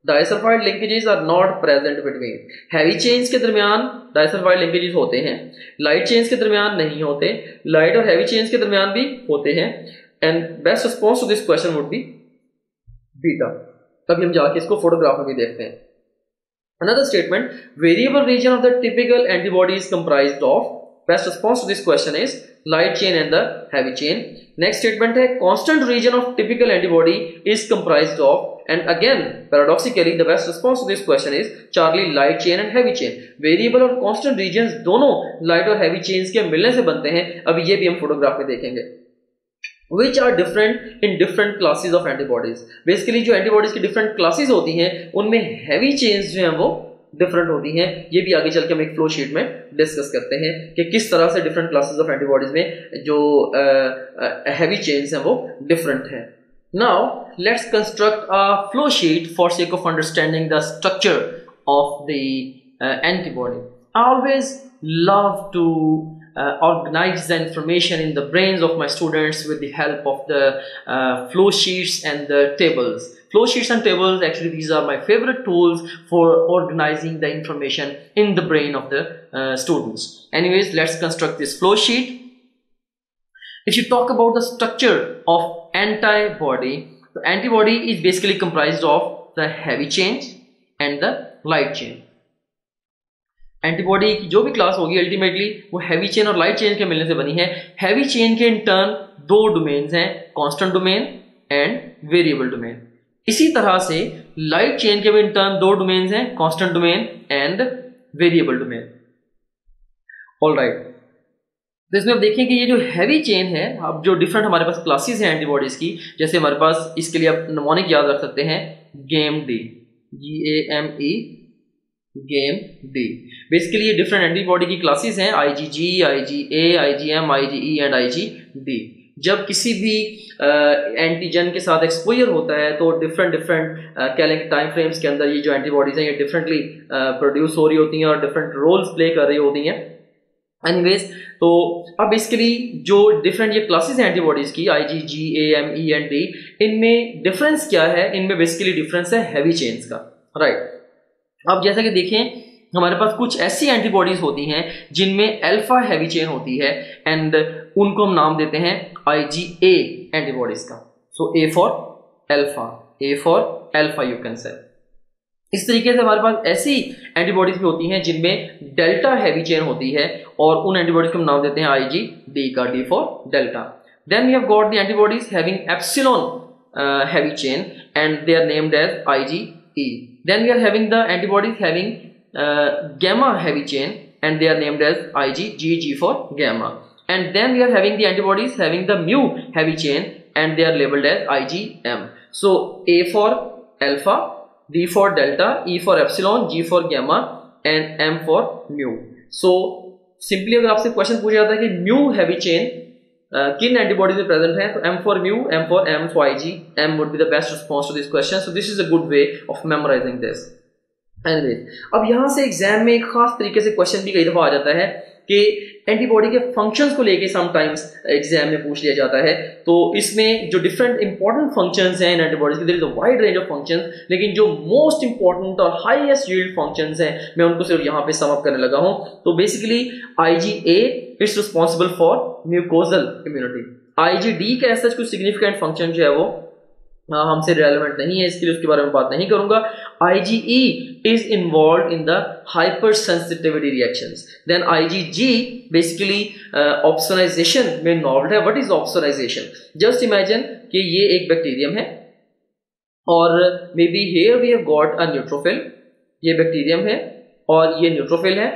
Speaker 1: disulphide linkages are not present between. Heavy chains के दरमियान disulphide linkages होते हैं, light chains के दरमियान नहीं होते, लाइट और हैवी चेन्स के दरमियान भी होते हैं, and best response to this question would be beta. तभी हम जाके इसको फोटोग्राफ में भी देखते हैं। Another statement, variable region of the typical antibody is comprised of, best response to this question is light chain and the heavy chain. Next statement है constant region of typical antibody is comprised of, and again paradoxically the best response to this question is Charlie light chain and heavy chain। variable और constant regions दोनों light और heavy chains के मिलने से बनते हैं। अभी ये भी हम फोटोग्राफ में देखेंगे। which are different in different classes of antibodies। basically जो antibodies की different classes होती हैं उनमें heavy chains जो हैं वो different होती हैं। ये भी आगे चल के हम एक flow sheet में discuss करते हैं कि किस तरह से different classes of antibodies में जो heavy chains हैं वो different हैं। now let's construct a flow sheet for sake of understanding the structure of the antibody। I always love to organize the information in the brains of my students with the help of the flow sheets and the tables। Flow sheets and tables, actually these are my favorite tools for organizing the information in the brain of the students। anyways, let's construct this flow sheet। if you talk about the structure of antibody, the antibody is basically comprised of the heavy chains and the light chain। Antibody की जो भी class होगी ultimately वो heavy chain और light chain के मिलने से बनी है। हैवी चेन के इन टर्न दो डोमेन्स हैं, constant domain and variable domain. इसी तरह से लाइट चेन के भी इन टर्न दो डोमेन्स हैं, constant domain and variable domain. Alright, तो इसमें आप देखें कि ये जो हैवी चेन है, अब जो डिफरेंट हमारे पास क्लासेस हैं एंटीबॉडीज की, जैसे हमारे पास इसके लिए आप निमोनिक याद रख सकते हैं game D, GAME game D. Basically ये डिफरेंट एंटीबॉडी की क्लासेस हैं, IgG, IgA, IgM, IgE and IgD। जब किसी भी एंटीजन के साथ एक्सपोजर होता है तो डिफरेंट डिफरेंट टाइम फ्रेम्स के अंदर ये जो एंटीबॉडीज हैं ये डिफरेंटली प्रोड्यूस हो रही होती हैं और डिफरेंट रोल्स प्ले कर रही होती हैं। एनीवेज, तो अब बेसिकली जो डिफरेंट ये क्लासेस हैं एंटीबॉडीज की IG, G, A, M, E and D, इनमें डिफरेंस क्या है? इनमें बेसिकली डिफरेंस है हैवी चेन्स का, राइट। अब जैसा कि देखें हमारे पास कुछ ऐसी एंटीबॉडीज होती हैं जिनमें अल्फा हैवी चेन होती है एंड उनको हम नाम देते हैं IgA एंटीबॉडीज का। सो A for alpha u can say. इस तरीके से हमारे पास ऐसी एंटीबॉडीज भी होती हैं जिनमें डेल्टा हैवी चेन होती है और उन एंटीबॉडीज को हम नाम देते हैं IgD का, D for delta. Then we have got the antibodies having epsilon heavy chain and they are named as IgE। Then we are having the antibodies having gamma heavy chain and they are named as IgG, G for gamma. And then we are having the antibodies having the mu heavy chain and they are labeled as IgM. So A for alpha, D for delta, E for epsilon, G for gamma and M for mu. So simply अगर आपसे question पूछा जाता है कि mu heavy chain किन antibodies में present है, तो M for mu, M for M, so IG, M would be the best response to this question. So this is a good way of memorizing this. Anyways, अब यहाँ से exam में एक खास तरीके से क्वेश्चन भी कई दफा आ जाता है कि एंटीबॉडी के फंक्शंस को लेके समटाइम्स एग्जाम में पूछ लिया जाता है। तो इसमें जो डिफरेंट इंपॉर्टेंट फंक्शंस हैं इन एंटीबॉडीज के, there is a wide range of functions, लेकिन जो मोस्ट इंपॉर्टेंट और हाईएस्ट यील्ड फंक्शंस हैं मैं उनको सिर्फ यहाँ पे सम अप करने लगा हूँ। तो basically IgA is responsible for mucosal immunity. IgD का ऐसा कुछ सिग्निफिकेंट फंक्शन जो है वो हमसे रेलेवेंट नहीं है, इसके लिए उसके बारे में बात नहीं करूंगा। IgE is involved in the hypersensitivity reactions. Then IgG basically opsonization में involved है। What is opsonization? Just imagine कि ये एक बैक्टीरियम है और maybe here we have got a neutrophil, ये बैक्टीरियम है और ये न्यूट्रोफिल है।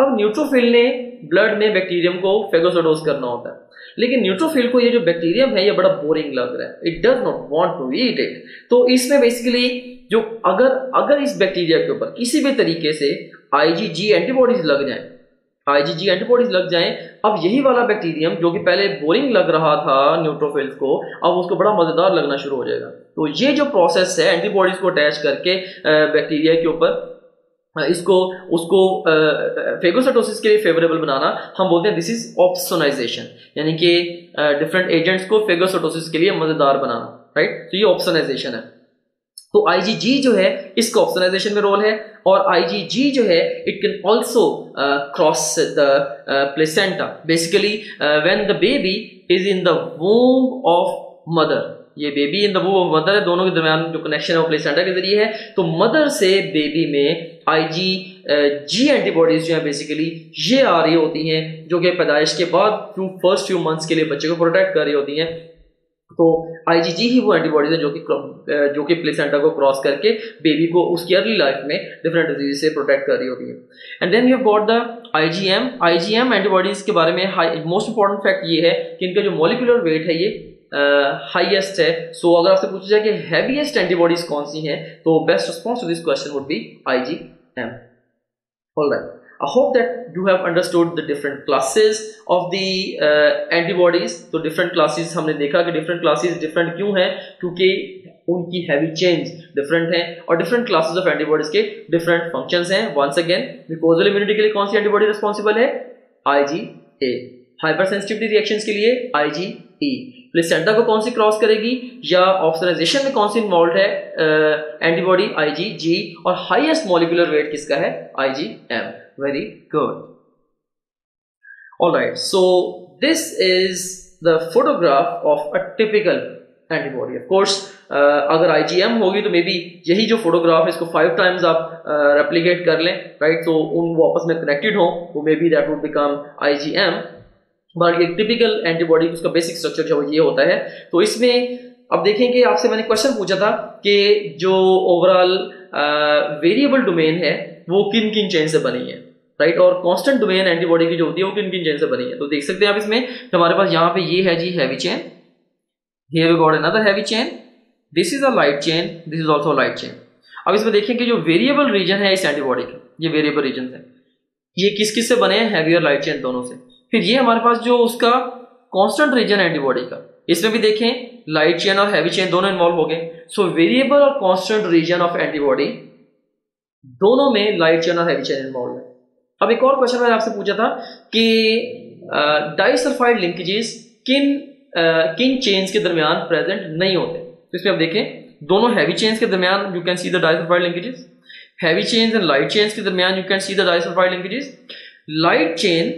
Speaker 1: अब न्यूट्रोफिल ने ब्लड में बैक्टीरियम को फेगोसाइटोज करना होता है, लेकिन न्यूट्रोफिल को ये जो बैक्टीरियम है ये बड़ा बोरिंग लग रहा है, it does not want to eat it. तो इसमें बेसिकली जो अगर इस बैक्टीरिया के ऊपर किसी भी तरीके से IgG एंटीबॉडीज लग जाएं, अब यही वाला बैक्टीरियम जो कि पहले बोरिंग लग रहा था न्यूट्रोफिल्स को, अब उसको बड़ा मजेदार लगना शुरू हो जाएगा। तो ये जो प्रोसेस है एंटीबॉडीज को अटैच करके बैक्टीरिया के ऊपर उसको फेगोसाइटोसिस के लिए फेवरेबल बनाना, हम बोलते हैं दिस इज ऑप्सोनाइजेशन, यानी कि डिफरेंट एजेंट्स को फेगोसाइटोसिस के लिए मजेदार बनाना, राइट। तो ये ऑप्सोनाइजेशन है। तो IgG जो है इसका ऑप्सोनाइजेशन में रोल है और IgG जो है it can also cross the placenta. Basically when the baby is in the womb of mother, ये baby in the womb of mother है, दोनों के दरमियान जो कनेक्शन है वो प्लेसेंटा के जरिए है। तो मदर से बेबी में IgG एंटीबॉडीज जो है बेसिकली ये आ रही होती हैं जो कि पैदाइश के बाद फर्स्ट फ्यू मंथ्स के लिए बच्चे को प्रोटेक्ट कर रही होती हैं। तो IgG ही वो एंटीबॉडीज है जो कि प्लेसेंटा को क्रॉस करके बेबी को उसकी अर्ली लाइफ में डिफरेंट डिजीज से प्रोटेक्ट कर रही होती है। And then you have got the IgM antibodies के बारे में मोस्ट इंपॉर्टेंट फैक्ट ये है कि इनका जो मॉलिक्यूलर वेट है ये हाईएस्ट है। सो अगर आपसे पूछा जाए कि हैवीएस्ट एंटीबॉडीज कौन सी हैं, तो best response to this question would be IgM। Alright, I hope that you have understood the different classes of the antibodies। तो different classes हमने देखा कि different classes different क्यों हैं, क्योंकि उनकी heavy chains different हैं और different classes of antibodies के different functions हैं। Once again, mucosal immunity के लिए कौन सी antibody responsible है? IgA। hypersensitivity reactions के लिए IgE। प्लेसेंटा को कौन सी क्रॉस करेगी या ऑप्सोनाइजेशन में कौन सी इन्वॉल्व है एंटीबॉडी IgG, और हाईएस्ट मॉलिक्यूलर वेट किसका है? IgM। Very good. All right. So this is the photograph of a typical antibody. Of course, अगर IgM होगी तो मे बी यही जो फोटोग्राफ है इसको 5 times आप रेप्लिकेट कर लें, राइट। तो उन वो आपस में कनेक्टेड हो तो may be that would become IgM। But एक टिपिकल एंटीबॉडी उसका बेसिक स्ट्रक्चर जो ये होता है। तो इसमें अब देखें कि आपसे मैंने क्वेश्चन पूछा था कि जो ओवरऑल वेरिएबल डोमेन है वो किन किन चेन से बनी है, राइट, और कांस्टेंट डोमेन एंटीबॉडी की जो होती है वो किन किन चेन से बनी है। तो देख सकते हैं आप इसमें तो हमारे पास यहाँ पे ये है G heavy chain, here we got another heavy chain, this is a light chain, this is also light chain. अब इसमें देखें कि जो वेरिएबल रीजन है इस एंटीबॉडी के, ये वेरिएबल रीजन है, ये किस किस से बने हैं? हैवी और लाइट चेन दोनों से। फिर ये हमारे पास जो उसका कांस्टेंट रीजन एंटीबॉडी का। इसमें भी देखें लाइट चेन और हैवी चेन दोनों इन्वॉल्व हो गए। सो वेरिएबल और कांस्टेंट रीजन ऑफ एंटीबॉडी दोनों में लाइट चेन और हैवी चेन इन्वॉल्व है। अब एक और क्वेश्चन मैंने आपसे पूछा था कि डाइसल्फाइड लिंकेजेस किन चेन्स के दरमियान प्रेजेंट नहीं होते। तो इसमें आप देखें दोनों हैवी चेन्स के दरमियान you can see the disulphide linkages, heavy chains and light chains के दरमियान you can see the disulphide linkages. Light chain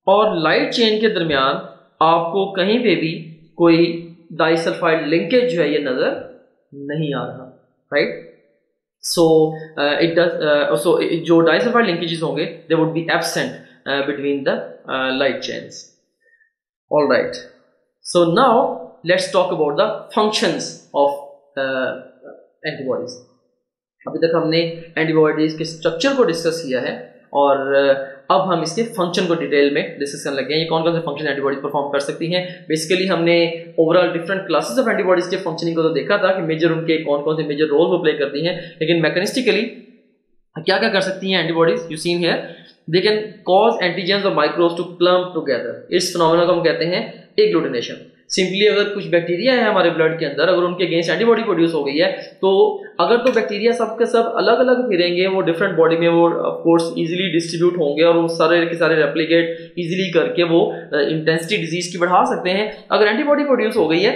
Speaker 1: और लाइट चेन के दरमियान आपको कहीं पे भी कोई डाइसल्फाइड लिंकेज जो है ये नजर नहीं आ रहा, right. So it does so जो डाइसल्फाइड लिंकेजेस होंगे they would be absent between the light chains. All right, so now let's talk about the functions of antibodies. अभी तक हमने एंटीबॉडीज के स्ट्रक्चर को डिस्कस किया है और अब हम इसके फंक्शन को डिटेल में डिस्कस करने लगे हैं। ये कौन कौन से फंक्शन एंटीबॉडीज परफॉर्म कर सकती हैं। बेसिकली हमने overall different classes of antibodies के फंक्शनिंग को तो देखा था कि मेजर उनके कौन कौन से मेजर रोल वो प्ले करती हैं, लेकिन मैकेनिस्टिकली क्या क्या कर सकती हैं antibodies. You seen here they can cause antigens और माइक्रोब्स टू क्लम्प टुगेदर। इस फिनोमेना को हम कहते हैं एग्लूटिनेशन। सिंपली अगर कुछ बैक्टीरिया है हमारे ब्लड के अंदर, अगर उनके अगेंस्ट एंटीबॉडी प्रोड्यूस हो गई है तो अगर तो बैक्टीरिया सब के सब अलग अलग फिरेंगे, वो डिफरेंट बॉडी में वो ऑफ कोर्स इजीली डिस्ट्रीब्यूट होंगे और वो सारे के सारे रेप्लिकेट इजीली करके वो इंटेंसिटी डिजीज की बढ़ा सकते हैं। अगर एंटीबॉडी प्रोड्यूस हो गई है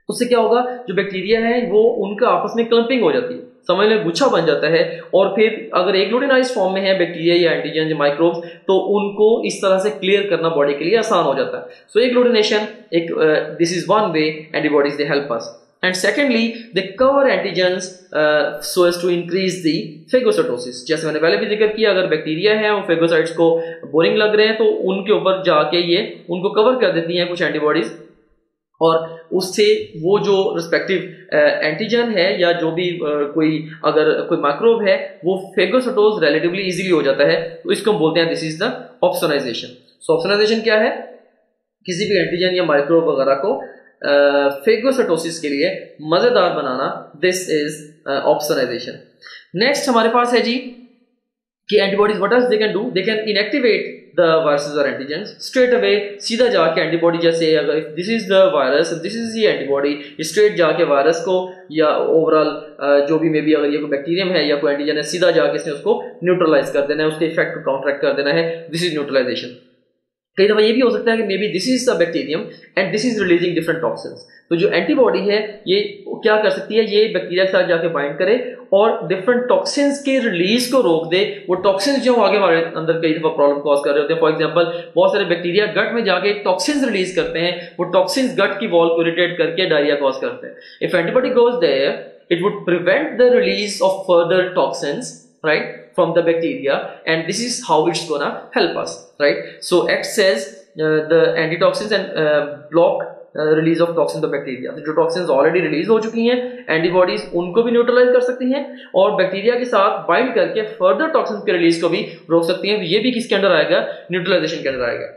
Speaker 1: उससे क्या होगा, जो बैक्टीरिया है वो उनका आपस में क्लम्पिंग हो जाती है, समझ में गुच्छा बन जाता है। और फिर अगर एग्लूटिनाइज्ड फॉर्म में है बैक्टीरिया या एंटीजन या माइक्रोब्स तो उनको इस तरह से क्लियर करना बॉडी के लिए आसान हो जाता है। सो एग्लूटिनेशन एक this is one way antibodies they help us. And secondly they cover antigens so as to increase the phagocytosis. जैसे मैंने पहले भी जिक्र किया, अगर बैक्टीरिया है वो फेगोसाइट्स को बोरिंग लग रहे हैं तो उनके ऊपर जाके ये उनको कवर कर देती हैं कुछ एंटीबॉडीज, और उससे वो जो रिस्पेक्टिव एंटीजन है या जो भी कोई अगर कोई माइक्रोब है वो फेगोसाइटोज रिलेटिवली इजीली हो जाता है। तो इसको हम बोलते हैं this is the opsonization. So opsonization क्या है, किसी भी एंटीजन या माइक्रोब वगैरह को फेगोसाइटोसिस के लिए मजेदार बनाना, दिस इज ऑप्सोनाइजेशन। नेक्स्ट हमारे पास है जी कि antibodies what else they can do, they can inactivate the viruses और एंटीजेंस स्ट्रेट अवे। सीधा जाके एंटीबॉडी, जैसे अगर this is the virus this is the antibody, straight जाके वायरस को या ओवरऑल जो भी मे बी अगर ये कोई बैक्टीरियम है या कोई एंटीजन है, सीधा जाके इसने उसको न्यूट्रलाइज कर देना है, उसके इफेक्ट को काउंटरैक्ट कर देना है। This is neutralization. कई दफा ये भी हो सकता है कि maybe this is the bacterium and this is releasing different toxins. तो जो एंटीबॉडी है ये क्या कर सकती है, ये बैक्टीरिया के साथ जाके बाइंड करे और डिफरेंट टॉक्सिन्स के रिलीज को रोक दे। वो टॉक्सिन्स जो आगे हमारे अंदर कई दफा प्रॉब्लम कॉज कर रहे होते हैं। फॉर एग्जांपल बहुत सारे बैक्टीरिया गट में जाके टॉक्सिन्स रिलीज करते हैं, वो टॉक्सिन्स गट की वॉल को इरिटेट करके डायरिया कॉज करते हैं। If antibody goes there it would prevent the release of further toxins, right, from the bacteria, and this is how it's gonna help us, right? So acts as the antitoxins and block release of toxins of bacteria. तो जो toxins already release हो चुकी हैं, antibodies उनको भी neutralize कर सकती हैं और बैक्टीरिया के साथ bind करके further toxins के release को भी रोक सकती हैं। तो ये भी किसके अंदर आएगा, न्यूट्रलाइजेशन के अंदर आएगा।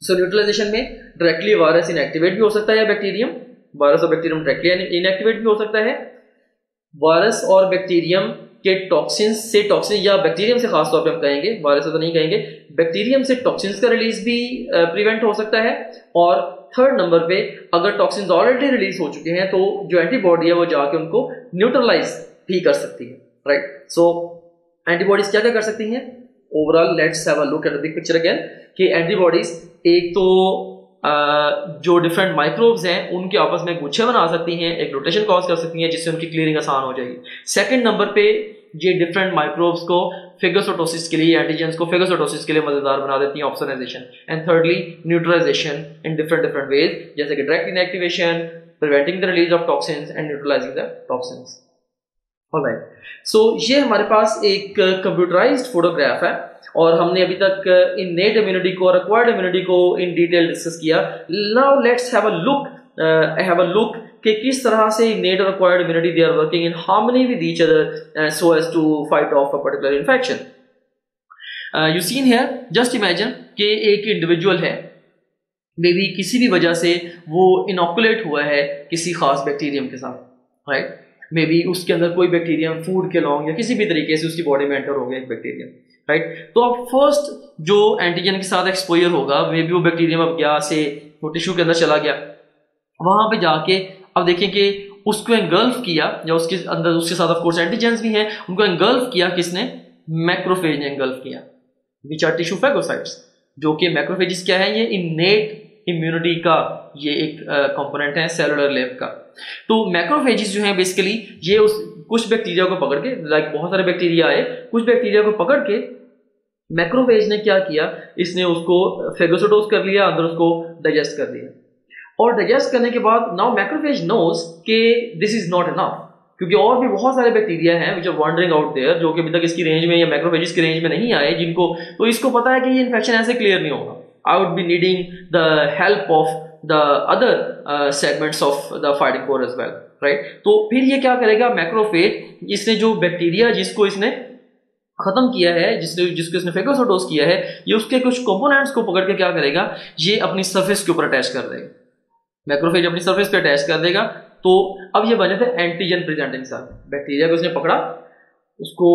Speaker 1: सो न्यूट्रलाइजेशन में डायरेक्टली वायरस इनएक्टिवेट भी हो सकता है या बैक्टीरियम, वायरस और बैक्टीरियम डायरेक्टली इनएक्टिवेट भी हो सकता है। वायरस और बैक्टीरियम के टॉक्सिन्स से, टॉक्सिन या बैक्टीरियम से खास तौर पे हम कहेंगे, वायरस से तो नहीं कहेंगे, बैक्टीरियम से टॉक्सिन्स का रिलीज भी प्रिवेंट हो सकता है। और थर्ड नंबर पे अगर टॉक्सिन्स ऑलरेडी रिलीज हो चुके हैं तो जो एंटीबॉडी है वो जाके उनको न्यूट्रलाइज भी कर सकती है, राइट। सो एंटीबॉडीज क्या क्या कर सकती हैं overall, let's have a look at the big picture again. कि एंटीबॉडीज एक तो जो डिफरेंट माइक्रोब्स हैं उनके आपस में गुच्छे बना सकती हैं, एक रोटेशन कॉज कर सकती हैं जिससे उनकी क्लियरिंग आसान हो जाएगी। सेकंड नंबर पे ये डिफरेंट माइक्रोब्स को फेगोसाइटोसिस के लिए, एंटीजेंस को फेगोसाइटोसिस के लिए मजेदार बना देती हैं, opsonization. And thirdly neutralization in different ways, जैसे कि direct inactivation, preventing the release of toxins and neutralizing the toxins. Alright, so ये हमारे पास एक कंप्यूटराइज्ड फोटोग्राफ है और हमने अभी तक इनेट इम्यूनिटी को और एक्वायर्ड इम्यूनिटी को इन डिटेल डिस्कस किया। Now let's have a look कि किस तरह से इनेट और acquired immunity they are working in harmony with each other so as to fight off a particular infection. You seen here, just imagine कि एक individual है, may be किसी भी वजह से वो इनोकुलेट हुआ है किसी खास बैक्टीरियम के साथ, राइट। मे बी उसके अंदर कोई बैक्टीरियम फूड के लॉन्ग या किसी भी तरीके से उसकी बॉडी में एंटर हो गया एक बैक्टीरियम। राइट। तो अब फर्स्ट जो एंटीजन के साथ एक्सपोजर होगा, मे बी वो बैक्टीरियम अब गया से वो टिश्यू के अंदर चला गया, वहां पे जाके अब देखें कि उसको एंगल्फ किया, या उसके अंदर उसके साथ ऑफ कोर्स एंटीजेंस भी हैं, उनको एंगल्फ किया किसने? मैक्रोफेज ने एंगल्फ किया, विच आर टिश्यू फैगोसाइट्स, जो कि मैक्रोफेजिस क्या है? ये इनेट इम्यूनिटी का ये एक कंपोनेंट है सेलुलर लेवल का। तो मैक्रोफेजिस जो है बेसिकली ये उस कुछ बैक्टीरिया को पकड़ के, लाइक बहुत सारे बैक्टीरिया आए, कुछ बैक्टीरिया को पकड़ के मैक्रोफेज ने क्या किया, इसने उसको फेगोसाइटोज कर लिया, अंदर उसको डाइजेस्ट कर लिया, और डाइजेस्ट करने के बाद नाउ मैक्रोफेज नोज के दिस इज नॉट इनफ, क्योंकि और भी बहुत सारे बैक्टीरिया हैं which are wandering out there, जो कि अभी तक इसकी रेंज में या मैक्रोफेजिस की रेंज में नहीं आए, जिनको, तो इसको पता है कि ये इन्फेक्शन ऐसे क्लियर नहीं होगा, I would be needing the help of the other segments of the fighting core as well, right. तो फिर ये क्या करेगा मैक्रोफेज, इसने जो बैक्टीरिया जिसको इसने खत्म किया है, जिसको इसने फेगोसाइटोज किया है, ये उसके कुछ कंपोनेंट्स को पकड़ के क्या करेगा, ये अपनी सरफेस के ऊपर अटैच कर देगा, मैक्रोफेज अपनी सरफेस पे अटैच कर देगा। तो अब ये बने थे एंटीजन प्रेजेंटिंग सेल, बैक्टीरिया को इसने पकड़ा, उसको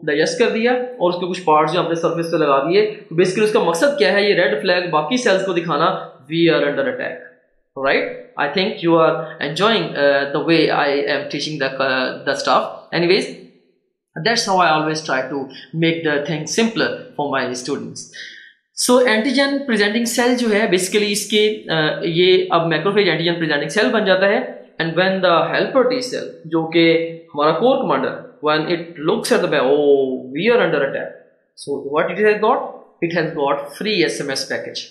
Speaker 1: डाइजेस्ट कर दिया और उसके कुछ पार्ट्स जो अपने सरफेस पे लगा दिए। तो बेसिकली उसका मकसद क्या है, ये रेड फ्लैग बाकी सेल्स को दिखाना, we are under attack, right. I think you are enjoying the way I am teaching the stuff. Anyways, that's how I always try to make the thing simpler for my students. So antigen presenting cell जो है basically इसके ये अब macrophage antigen presenting cell बन जाता है, and when the helper T cell, जो कि हमारा core commander, when it looks at the back, oh we are under attack, so what it has got, it has got free SMS package.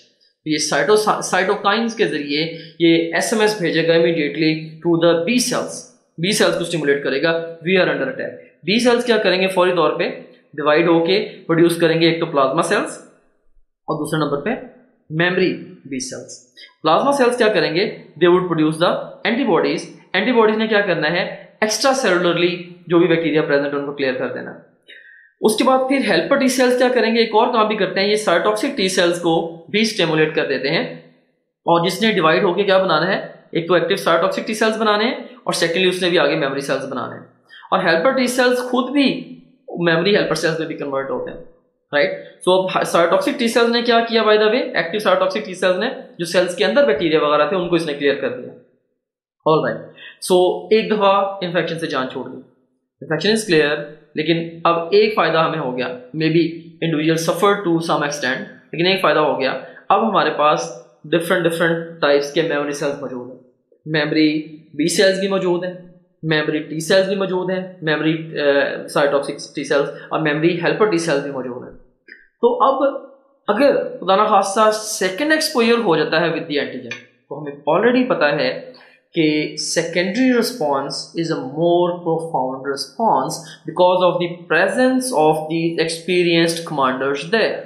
Speaker 1: ये cytokines के जरिए ये SMS भेजेगा immediately to the B cells, B cells को stimulate करेगा, we are under attack. B cells क्या करेंगे, फौरी तौर पे डिवाइड होके प्रोड्यूस करेंगे एक तो प्लाज्मा सेल्स और दूसरे नंबर पे memory B cells. Plasma cells क्या करेंगे, they would produce the antibodies. Antibodies ने क्या करना है, एक्स्ट्रा सेलुलरली जो भी बैक्टीरिया प्रेजेंट है उनको क्लियर कर देना। उसके बाद फिर हेल्पर टी सेल्स क्या करेंगे, एक और काम भी करते हैं, ये साइटोटॉक्सिक टी सेल्स को भी स्टिमुलेट कर देते हैं, और जिसने डिवाइड होके क्या बनाना है, एक तो एक्टिव साइटोटॉक्सिक टी सेल्स बनाने हैं, और सेकेंडली उसने भी आगे मेमोरी सेल्स बनाने हैं। और हेल्पर टी सेल्स खुद भी मेमोरी हेल्पर सेल्स में भी कन्वर्ट होते हैं, राइट। सो अब साइटोटॉक्सिक टी सेल्स ने क्या किया, by the way active cytotoxic T cells ने जो सेल्स के अंदर बैक्टीरिया वगैरह थे उनको इसने क्लियर कर दिया, ऑलराइट। सो एक दफा इन्फेक्शन से जान छोड़ दी, इन्फेक्शन इज क्लियर, लेकिन अब एक फायदा हमें हो गया, maybe individual suffer to some extent, लेकिन एक फायदा हो गया, अब हमारे पास डिफरेंट टाइप्स के मेमोरी सेल्स मौजूद हैं, मेमोरी बी सेल्स भी मौजूद हैं, मेमोरी टी सेल्स भी मौजूद हैं, मेमोरी साइटोटॉक्सिक टी सेल्स और मेमोरी हेल्पर टी सेल्स भी मौजूद हैं। तो अब अगर खुदा ना खास्ता सेकेंड एक्सपोजर हो जाता है विद द एंटीजन, तो हमें ऑलरेडी पता है कि secondary response is a more profound response because of the presence of the experienced commanders there.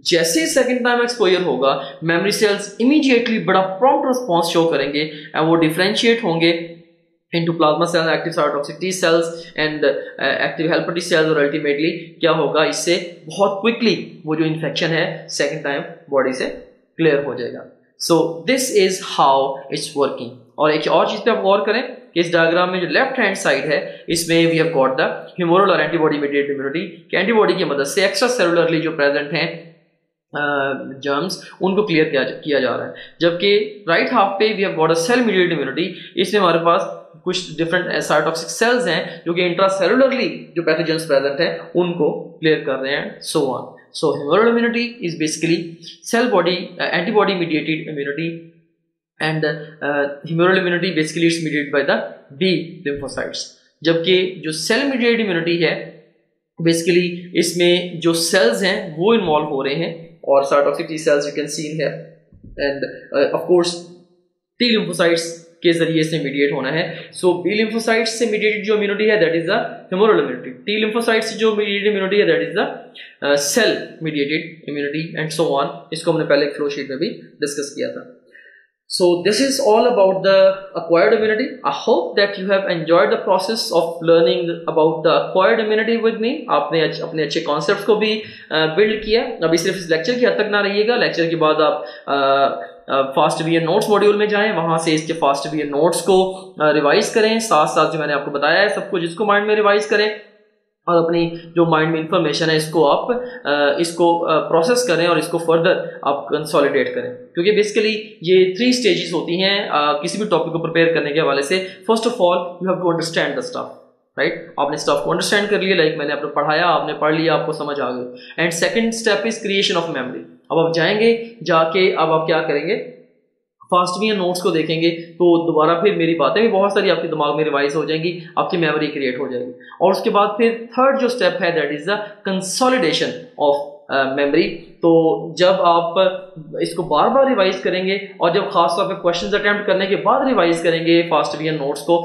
Speaker 1: जैसे सेकेंड टाइम एक्सपोजर होगा, मेमोरी सेल्स इमीडिएटली बड़ा प्रॉम्प्ट रिस्पॉन्स शो करेंगे एंड वो डिफरेंशिएट होंगे into plasma cells, active cytotoxic T cells and active helper T cells, और ultimately क्या होगा, इससे बहुत क्विकली वो जो इन्फेक्शन है सेकेंड टाइम बॉडी से क्लियर हो जाएगा। So this is how it's working. और एक और चीज पे आप गौर करें कि इस डायग्राम में जो लेफ्ट हैंड साइड है, इसमें we have got the humoral और एंटीबॉडी मीडिएटेड इम्यूनिटी, कि एंटीबॉडी की मदद से एक्स्ट्रा सेलुलरली जो प्रेजेंट हैं जर्म्स उनको क्लियर किया जा रहा है, जबकि राइट हाफ पे we have got a cell mediated immunity. इसमें हमारे पास कुछ डिफरेंट साइटोटॉक्सिक सेल्स हैं जो कि इंट्रासेलुलरली जो पैथोजेंस प्रेजेंट हैं उनको क्लियर कर रहे हैं, so on. So humoral immunity is basically cell body antibody mediated immunity, and humoral immunity basically it's mediated by the B lymphocytes. जबकि जो सेल मीडिएटेड इम्यूनिटी है बेसिकली इसमें जो सेल्स हैं वो इन्वॉल्व हो रहे हैं, और cytotoxic T cells you can see in here, and of course T lymphocytes के जरिए से मीडिएट होना है। सो बी लिम्फोसाइट्स से मीडिएटेड जो इम्यूनिटी है that is the humoral immunity, T lymphocytes से जो मीडिएटेड इम्यूनिटी है that is the cell mediated immunity, and so on. इसको हमने पहले फ्लो शीट में भी डिस्कस किया था। So this is all about the acquired immunity. I hope that you have enjoyed the process of learning about the acquired immunity with me. आपने अपने अच्छे कॉन्सेप्ट्स को भी बिल्ड किया। अभी सिर्फ इस लेक्चर की हद तक ना रहिएगा, लेक्चर के बाद आप फास्ट वीयर नोट्स मॉड्यूल में जाएं, वहां से इसके फास्ट वीयर नोट्स को रिवाइज करें, साथ साथ जो मैंने आपको बताया है सब कुछ इसको माइंड में रिवाइज करें। और अपनी जो माइंड में इंफॉर्मेशन है इसको आप प्रोसेस करें और इसको फर्दर आप कंसोलिडेट करें, क्योंकि बेसिकली ये 3 स्टेजेस होती हैं किसी भी टॉपिक को प्रिपेयर करने के हवाले से। First of all you have to understand the stuff, right, आपने स्टफ को अंडरस्टैंड कर लिया, लाइक मैंने आपको पढ़ाया, आपने पढ़ लिया, आपको समझ आ गई। And second step is creation of memory. अब आप जाएंगे, जाके अब आप क्या करेंगे, फास्ट भी नोट्स को देखेंगे तो दोबारा फिर मेरी बातें भी बहुत सारी आपके दिमाग में रिवाइज हो जाएंगी, आपकी मेमोरी क्रिएट हो जाएगी। और उसके बाद फिर थर्ड जो स्टेप है that is the consolidation of memory. तो जब आप इसको बार बार रिवाइज करेंगे और जब खास तौर पे क्वेश्चंस अटेम्प्ट करने के बाद रिवाइज करेंगे फास्ट वी नोट्स को,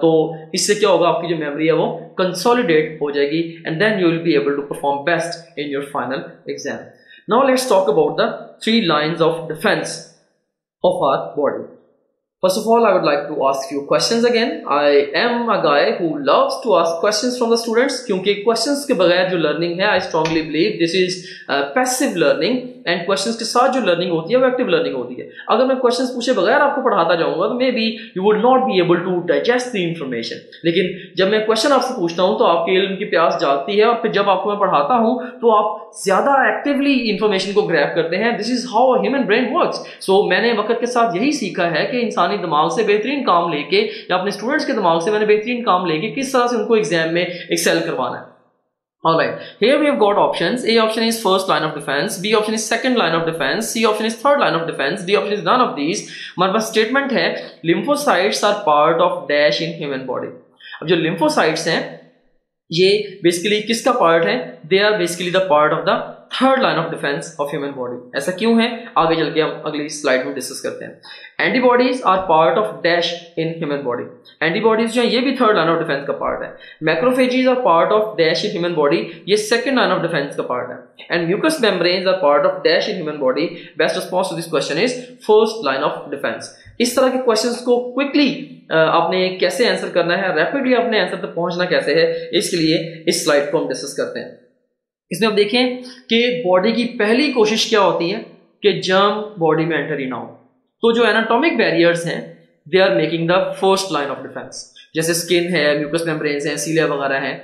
Speaker 1: तो इससे क्या होगा, आपकी जो मेमोरी है वो कंसोलिडेट हो जाएगी and then you will be able to perform best in your final exam. Now let's talk about the 3 lines of defence of our body. First of all, I would like to ask few questions again. I am a guy who loves to ask questions from the students, क्योंकि questions के बगैर जो learning है, I strongly believe this is passive learning, and questions के साथ जो learning होती है वो active learning होती है। अगर मैं questions पूछे बगैर आपको पढ़ाता जाऊंगा तो maybe you would not be able to digest the information, लेकिन जब मैं question आपसे पूछता हूँ तो आपके इल्म की प्यास जागती है और फिर जब आपको मैं पढ़ाता हूँ तो आप ज्यादा एक्टिवली इंफॉर्मेशन को ग्रैब करते हैं। This is how human brain works. So मैंने वक्त के साथ यही सीखा है कि इंसानी दिमाग से बेहतरीन काम लेके या अपने स्टूडेंट्स के दिमाग से मैंने बेहतरीन काम लेके किस तरह से उनको एग्जाम में एक्सेल करवाना है। Alright, here we have got options. A option is first line of defense, B option is second line of defense, C option is third line of defense, D option is none of these. हमारे पास statement है lymphocytes are part of dash in human body। अब जो lymphocytes हैं ये basically किसका part है, they are basically the part of the third line of defence of human body. ऐसा क्यों है, आगे चल के हम अगली स्लाइड में डिस्कस करते हैं। Antibodies are part of dash in human body. Antibodies जो है ये भी थर्ड लाइन ऑफ डिफेंस का पार्ट है। Macrophages are part of dash in human body, ये सेकंड लाइन ऑफ डिफेंस का पार्ट है। And mucus membranes are part of dash in human body. Best response to this question is first line of defence. इस तरह के questions को quickly आपने कैसे answer करना है, रैपिडली अपने आंसर तक पहुंचना कैसे है, इसके लिए इस स्लाइड को हम डिस्कस करते हैं। इसमें आप देखें कि बॉडी की पहली कोशिश क्या होती है कि जर्म बॉडी में एंटर ही ना हो। तो जो एनाटॉमिक बैरियर्स हैं they are making the first line of defence. जैसे स्किन है, म्यूकस मेम्ब्रेन्स हैं, सीलिया वगैरह हैं,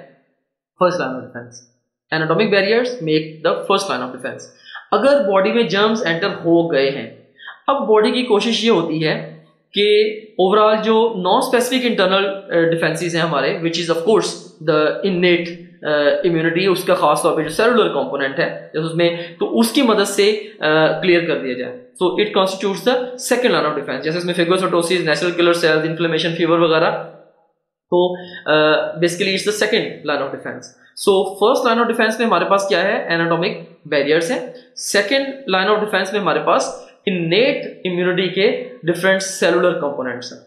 Speaker 1: first line of defence. Anatomic barriers make the first line of defence. अगर बॉडी में जर्म्स एंटर हो गए हैं, अब बॉडी की कोशिश ये होती है कि ओवरऑल जो नॉन स्पेसिफिक इंटरनल डिफेंसेस हैं हमारे, which is of course the innate immunity, उसका खास तौर पे जो सेलुलर कंपोनेंट है उसमें, तो उसकी मदद से क्लियर कर दिया जाए। So it constitutes the second line of defence. जैसे इसमें phagocytosis, natural killer cells, inflammation, fever वगैरह, तो basically it's the second line of defence. So first line of defence में हमारे पास क्या है, एनाटॉमिक बैरियर्स है। सेकंड लाइन ऑफ डिफेंस में हमारे पास इन्नेट इम्यूनिटी के डिफरेंट सेलुलर कंपोनेंट्स हैं।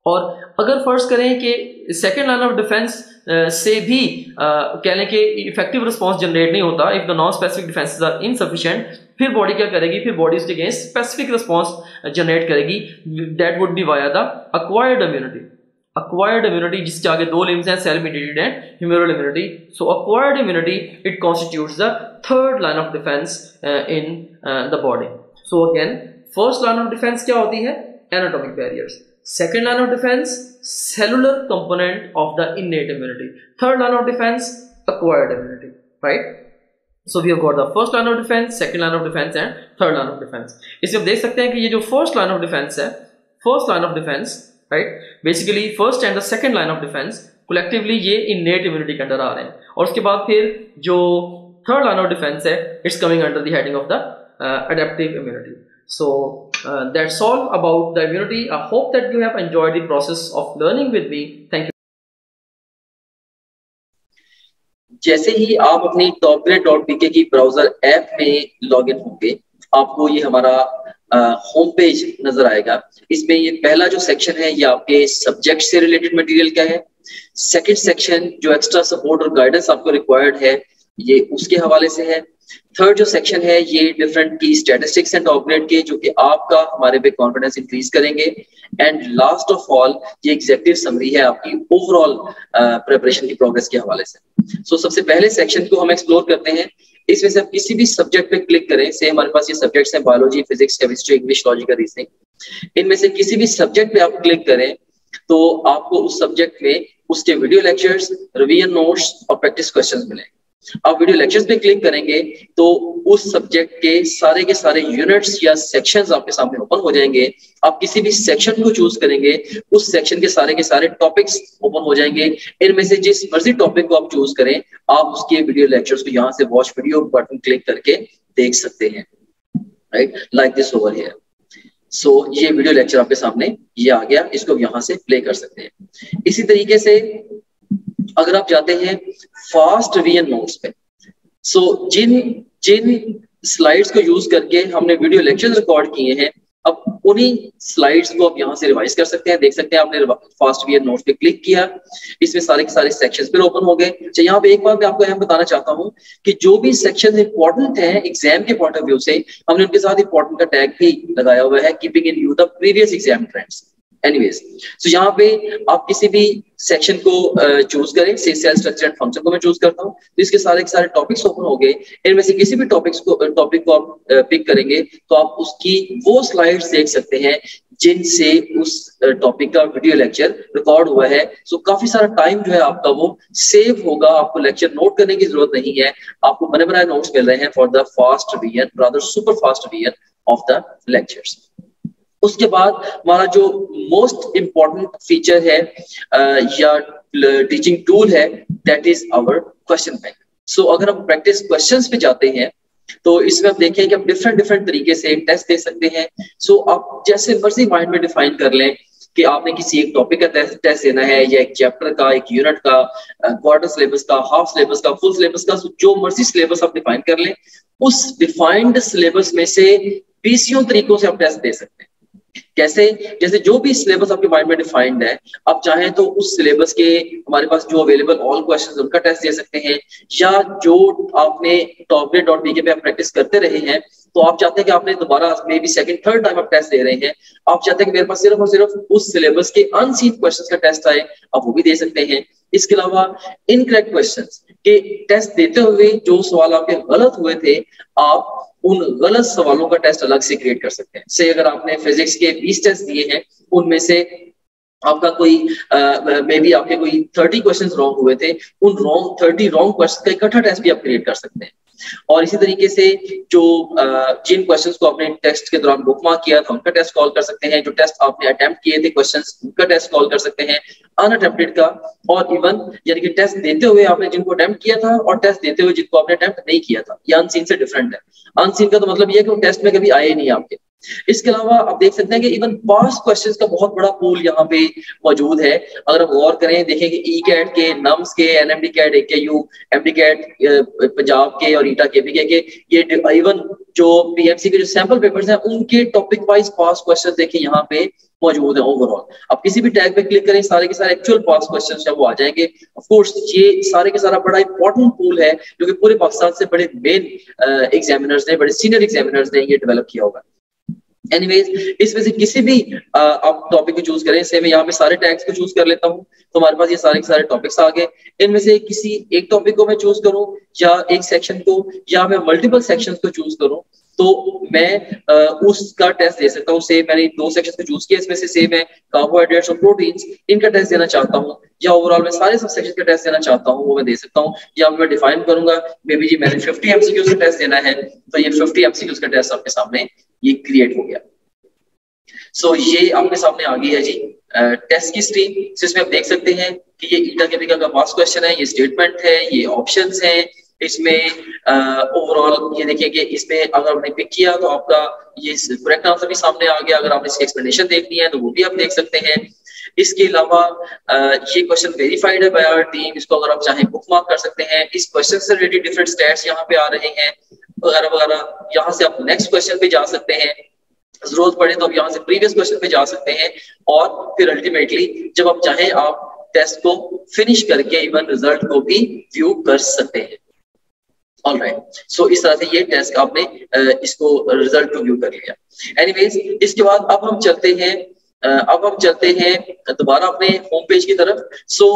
Speaker 1: और अगर फर्ज करें कि सेकेंड लाइन ऑफ डिफेंस से भी कह लें कि इफेक्टिव रिस्पॉन्स जनरेट नहीं होता, if the non specific defences are insufficient, फिर बॉडी क्या करेगी, फिर बॉडी उसके अगेंस्ट स्पेसिफिक रिस्पॉन्स जनरेट करेगी। That would be via the acquired immunity. Acquired immunity जिसके आगे 2 लिम्स हैं, cell mediated and humoral immunity. So acquired immunity it constitutes the third line of defence in the body. So again first line of defence क्या होती है, anatomic barriers. Second line of defense, cellular component of the innate immunity. Third line of defense, acquired immunity, right? So we have got the first line of defense, second line of defense and third line of defense. इससे आप देख सकते हैं कि ये जो first line of defense है, first line of defense, right? Basically first and the second line of defense collectively ये innate immunity के अंदर आ रहे हैं। और उसके बाद फिर जो third line of defense है, it's coming under the heading of the adaptive immunity. So that's all about the immunity. I hope that you have enjoyed the process of learning with me. Thank you.
Speaker 2: जैसे ही आप अपनी topgrade.pk की browser app में login होंगे, आपको ये हमारा home page नजर आएगा। इसमें ये पहला जो सेक्शन है ये आपके सब्जेक्ट से रिलेटेड मटेरियल का है। सेकंड सेक्शन जो एक्स्ट्रा सपोर्ट और गाइडेंस आपको रिक्वायर्ड है ये उसके हवाले से है। थर्ड जो सेक्शन है ये डिफरेंट की स्टैटिस्टिक्स एंड टॉपग्रेड के, जो कि आपका हमारे पे कॉन्फिडेंस इंक्रीज करेंगे। एंड लास्ट ऑफ ऑल ये एग्जीक्यूटिव समरी है आपकी ओवरऑल प्रिपरेशन की प्रोग्रेस के हवाले से। सो सबसे पहले सेक्शन को हम एक्सप्लोर करते हैं। इसमें से आप किसी भी सब्जेक्ट पे क्लिक करें, से हमारे पास ये सब्जेक्ट्स हैं biology, physics, chemistry, English, logic, reasoning. इनमें से किसी भी सब्जेक्ट पे आप क्लिक करें तो आपको उस सब्जेक्ट में उसके वीडियो लेक्चर्स, रिवीजन नोट्स और प्रैक्टिस क्वेश्चंस मिलेंगे। आप वीडियो लेक्चर्स पे क्लिक करेंगे तो उस सब्जेक्ट के सारे यूनिट्स या सेक्शंस आपके सामने ओपन हो जाएंगे। आप किसी भी सेक्शन को चूज करेंगे, उस सेक्शन के सारे टॉपिक्स ओपन हो जाएंगे। इनमें से जिस मर्जी टॉपिक को आप चूज करें, आप उसके वीडियो लेक्चर्स को यहाँ से वॉच वीडियो बटन क्लिक करके देख सकते हैं, right, like this over here. So ये वीडियो लेक्चर आपके सामने ये आ गया, इसको यहाँ से प्ले कर सकते हैं। इसी तरीके से अगर आप जाते हैं फास्ट रिवीजन नोट्स पे, सो जिन स्लाइड्स को यूज करके हमने वीडियो लेक्चर्स रिकॉर्ड किए हैं, अब उन्हीं स्लाइड्स को आप यहाँ से रिवाइज कर सकते हैं। देख सकते हैं आपने फास्ट रिवीजन नोट्स पे क्लिक किया, इसमें सारे के सारे सेक्शंस फिर ओपन हो गए। अच्छा, यहाँ पे एक बात मैं आपको यहाँ बताना चाहता हूँ कि जो भी सेक्शन इंपॉर्टेंट है एग्जाम के पॉइंट ऑफ व्यू से, हमने उनके साथ इंपॉर्टेंट का टैग भी लगाया हुआ है, keeping in view the previous exam trends. Anyways, so यहाँ पे आप किसी भी सेक्शन को चूज करें, से सेल स्ट्रक्चर एंड फंक्शन को मैं चूज करता हूँ, तो इसके सारे के सारे टॉपिक्स ओपन हो गए। इनमें से किसी भी टॉपिक को आप पिक करेंगे तो आप उसकी वो स्लाइड्स देख सकते हैं जिनसे उस टॉपिक का वीडियो लेक्चर रिकॉर्ड हुआ है। सो काफी सारा टाइम जो है आपका वो सेव होगा, आपको लेक्चर नोट करने की जरूरत नहीं है, आपको बने बनाए नोट्स मिल रहे हैं for the fast revision, rather super fast revision of the lectures. उसके बाद हमारा जो मोस्ट इंपॉर्टेंट फीचर है या टीचिंग टूल है, that is our question bank. So अगर हम प्रैक्टिस क्वेश्चंस पे जाते हैं तो इसमें आप देखें कि आप डिफरेंट तरीके से टेस्ट दे सकते हैं। सो आप जैसे मर्जी माइंड में डिफाइन कर लें कि आपने किसी एक टॉपिक का टेस्ट देना है, या एक चैप्टर का, एक यूनिट का, क्वार्टर सिलेबस का, हाफ सिलेबस का, फुल सिलेबस का, जो मर्जी सिलेबस आप डिफाइन कर लें, उस डिफाइंड सिलेबस में से 20 तरीकों से आप टेस्ट दे सकते हैं। कैसे? जैसे जो भी सिलेबस आपके माइंड में डिफाइंड है, आप चाहें तो उस सिलेबस के हमारे पास जो अवेलेबल ऑल क्वेश्चंस उनका टेस्ट दे सकते हैं, या जो आपने टॉपग्रेड.bk पे आप प्रैक्टिस करते रहे हैं, तो आप चाहते हैं कि आपने दोबारा may be second third time आप टेस्ट दे रहे हैं, आप चाहते हैं कि मेरे पास सिर्फ और सिर्फ उस सिलेबस के अनसीन क्वेश्चंस का टेस्ट आए, आप वो भी दे सकते हैं। इसके अलावा इनकरेक्ट क्वेश्चंस के टेस्ट देते हुए जो सवाल आपके गलत हुए थे, आप उन गलत सवालों का टेस्ट अलग से क्रिएट कर सकते हैं। से अगर आपने फिजिक्स के 20 टेस्ट दिए हैं, उनमें से आपका कोई मे बी आपके कोई 30 क्वेश्चंस रॉन्ग हुए थे, उन 30 रॉन्ग क्वेश्चन का इकट्ठा टेस्ट भी आप क्रिएट कर सकते हैं। और इसी तरीके से जो जिन क्वेश्चंस को आपने टेस्ट के दौरान बुकमार्क किया था उनका टेस्ट कॉल कर सकते हैं, जो टेस्ट आपने अटेम्प्ट किए थे क्वेश्चंस उनका टेस्ट कॉल कर सकते हैं, अनअटेम्प्टेड का, और इवन यानी कि टेस्ट देते हुए आपने जिनको अटेम्प्ट किया था और टेस्ट देते हुए जिनको आपने अटेम्प्ट नहीं किया था, ये अनसीन से डिफरेंट है। अनसीन का तो मतलब ये है कि वो टेस्ट में कभी आए नहीं आपके। इसके अलावा आप देख सकते हैं कि इवन पास्ट क्वेश्चंस का बहुत बड़ा पूल यहाँ पे मौजूद है। अगर आप गौर करें, देखेंगे ई कैट के, नम्स के, NMD CAT, AKU, MD CAT Punjab के और ईटा केपीके के, ये इवन जो पीएमसी के जो सैंपल पेपर्स हैं उनके टॉपिक वाइज पास्ट क्वेश्चन देखिए यहाँ पे मौजूद है। ओवरऑल आप किसी भी टैग पे क्लिक करें, सारे के सारे एक्चुअल पास्ट क्वेश्चंस है वो आ जाएंगे। ऑफ कोर्स ये सारे के सारा बड़ा इंपॉर्टेंट पूल है जो कि पूरे पाकिस्तान से बड़े मेन एग्जामिनर्स ने, बड़े सीनियर एग्जामिनर्स ने ये डेवलप किया होगा। एनीवेज, इसमें से किसी भी आप टॉपिक को चूज करें, से मैं यहाँ पे सारे टैग्स को चूज कर लेता हूँ, तो हमारे पास ये सारे के सारे टॉपिक्स आ गए। इनमें से किसी एक टॉपिक को मैं चूज करूँ या एक सेक्शन को, या मैं मल्टीपल सेक्शंस को चूज करूँ, तो मैं उसका टेस्ट दे सकता हूँ। से मैंने 2 सेक्शन को चूज किया, इसमें से मैं कार्बोहाइड्रेट्स और प्रोटीन्स इनका टेस्ट देना चाहता हूँ, या ओवरऑल मैं सारे सब सेक्शन का टेस्ट देना चाहता हूँ, वो मैं दे सकता हूँ। या मैं डिफाइन करूंगा मे बी जी मैंने 50 MCQs का टेस्ट देना है, तो ये 50 MCQs का टेस्ट आपके सामने ये क्रिएट हो गया। सो ये आपके सामने आ गई है जी टेस्ट की स्ट्रीम। इसमें आप देख सकते हैं कि ये ईटा केपीके का पास्ट क्वेश्चन है, ये स्टेटमेंट है, ये ऑप्शंस हैं। इसमें ओवरऑल ये देखिए कि इसमें अगर आपने पिक किया तो आपका ये करेक्ट आंसर भी सामने आ गया। अगर आपने इसकी एक्सप्लेनेशन देखनी है तो वो भी आप देख सकते हैं। इसके अलावा ये क्वेश्चन वेरीफाइड है बाय आवर टीम, इसको अगर आप चाहें बुकमार्क कर सकते हैं। इस क्वेश्चन से रिलेटेड डिफरेंट स्टैट्स यहाँ पे आ रहे हैं वगैरह वगैरह। यहाँ से आप नेक्स्ट क्वेश्चन पे जा सकते हैं, जरूरत पड़े तो आप यहाँ से प्रीवियस क्वेश्चन पे जा सकते हैं, और फिर अल्टीमेटली जब आप चाहें आप टेस्ट को फिनिश करके इवन रिजल्ट को भी व्यू कर सकते हैं। ऑलराइट, सो इस तरह से ये टेस्ट आपने इसको रिजल्ट को व्यू कर लिया। एनीवेज, इसके बाद अब हम चलते हैं दोबारा अपने होम पेज की तरफ। सो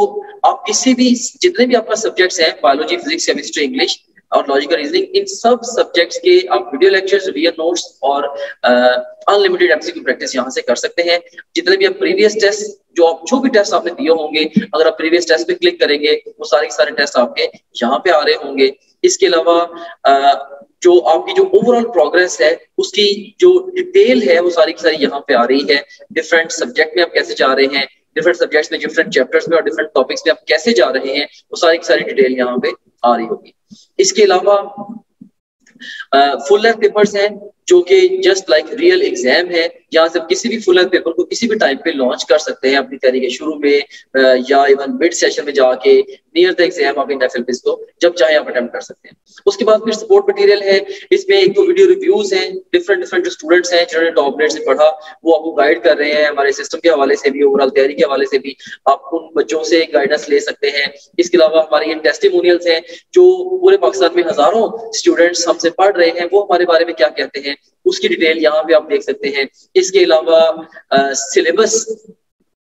Speaker 2: आप किसी भी जितने भी आपका सब्जेक्ट्स हैं, बायोलॉजी, फिजिक्स, केमिस्ट्री, इंग्लिश, और लॉजिकल रीजनिंग, इन सब सब्जेक्ट्स के आप वीडियो लेक्चर्स, वीडियो नोट्स और अनलिमिटेड एमसीक्यू प्रैक्टिस यहाँ से कर सकते हैं। जितने भी आप प्रीवियस टेस्ट जो भी टेस्ट आपने दिए होंगे, अगर आप प्रीवियस टेस्ट पे क्लिक करेंगे वो सारे टेस्ट आपके यहाँ पे आ रहे होंगे। इसके अलावा जो आपकी जो ओवरऑल प्रोग्रेस है उसकी जो डिटेल है वो सारी की सारी यहाँ पे आ रही है। डिफरेंट सब्जेक्ट में आप कैसे जा रहे हैं, डिफरेंट सब्जेक्ट्स में, डिफरेंट चैप्टर्स में और डिफरेंट टॉपिक्स में आप कैसे जा रहे हैं, वो सारी की सारी डिटेल यहाँ पे आ रही होगी। इसके अलावा फुल लेंथ पेपर्स हैं जो कि जस्ट लाइक रियल एग्जाम है। यहाँ से आप किसी भी फुल लेंथ पेपर को किसी भी टाइम पे लॉन्च कर सकते हैं अपनी तैयारी के शुरू में या इवन मिड सेशन में जाके नियर द एग्जाम आप इन एफएलपीस को जब चाहे आप अटेम्प्ट कर सकते हैं। उसके बाद फिर सपोर्ट मटेरियल है, इसमें एक दो वीडियो रिव्यूज हैं, डिफरेंट जो स्टूडेंट्स हैं जिन्होंने टॉप ग्रेड से पढ़ा वो आपको गाइड कर रहे हैं। हमारे सिस्टम के हवाले से भी, ओवरऑल तैयारी के हवाले से भी आप उन बच्चों से गाइडेंस ले सकते हैं। इसके अलावा हमारे ये टेस्टिमोनियल्स हैं जो पूरे पाकिस्तान में हजारों स्टूडेंट्स हमसे पढ़ रहे हैं, वो हमारे बारे में क्या कहते हैं उसकी डिटेल यहाँ पे आप देख सकते हैं। इसके अलावा सिलेबस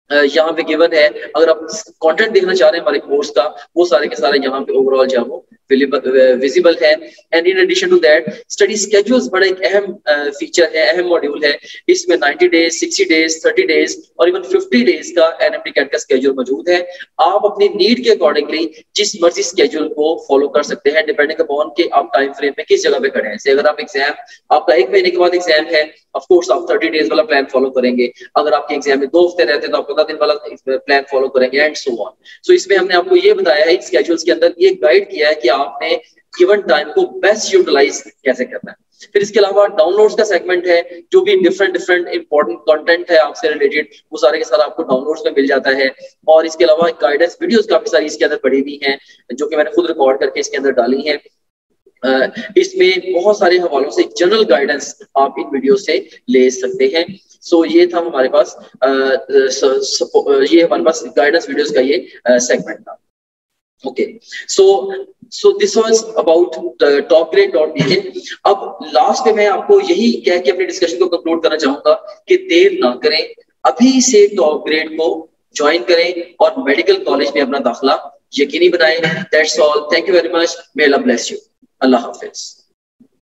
Speaker 2: यहाँ पे गिवन है, अगर आप कंटेंट देखना चाह रहे हैं हमारे कोर्स का वो सारे के सारे यहाँ पे ओवरऑल जो है वो विजिबल है। And in addition to that study schedules बड़ा एक अहम फीचर है, अहम मॉड्यूल है। इसमें 90 डेज, 60 डेज, 30 डेज और इवन 50 डेज का एनएमटी कैट का स्केड्यूल मौजूद है। आप अपनी नीड के अकॉर्डिंगली जिस मर्जी स्केड्यूल को फॉलो कर सकते हैं डिपेंडिंग अपॉन के आप टाइम फ्रेम में किस जगह पे खड़े हैं। अगर आप एग्जाम आपका 1 महीने के बाद एग्जाम है, ऑफ कोर्स आप 30 डेज वाला प्लान फॉलो करेंगे। अगर आपके एग्जाम में 2 हफ्ते रहते हैं तो आप 15 दिन वाला प्लान फॉलो करेंगे एंड सो ऑन। सो इसमें हमने आपको ये बताया है स्केड्यूल्स के अंदर ये गाइड किया है कि आपने गिवन टाइम को बेस्ट यूटिलाइज कैसे करना है। फिर इसके अलावा डाउनलोड्स का सेगमेंट है, जो भी डिफरेंट इंपॉर्टेंट कंटेंट है आपसे रिलेटेड वो सारे के सारे आपको डाउनलोड्स में मिल जाता है। और इसके अलावा गाइडेंस वीडियोस काफी सारी इसके अंदर पड़ी हुई हैं जो कि मैंने खुद रिकॉर्ड करके इसके अंदर डाली है। इसमें बहुत सारे हवालों से जनरल गाइडेंस आप इन वीडियो से ले सकते हैं। सो ये था हमारे पास ये हमारे पास गाइडेंस वीडियोस का ये सेगमेंट था। Okay, so this was about topgrade.bk। अब लास्ट में मैं आपको यही कह के अपनी डिस्कशन को कंक्लूड करना चाहूंगा कि देर ना करें, अभी से टॉप ग्रेड को ज्वाइन करें और मेडिकल कॉलेज में अपना दाखिला यकीनी बनाएं। That's all, thank you very much, may Allah bless you, Allah Hafiz.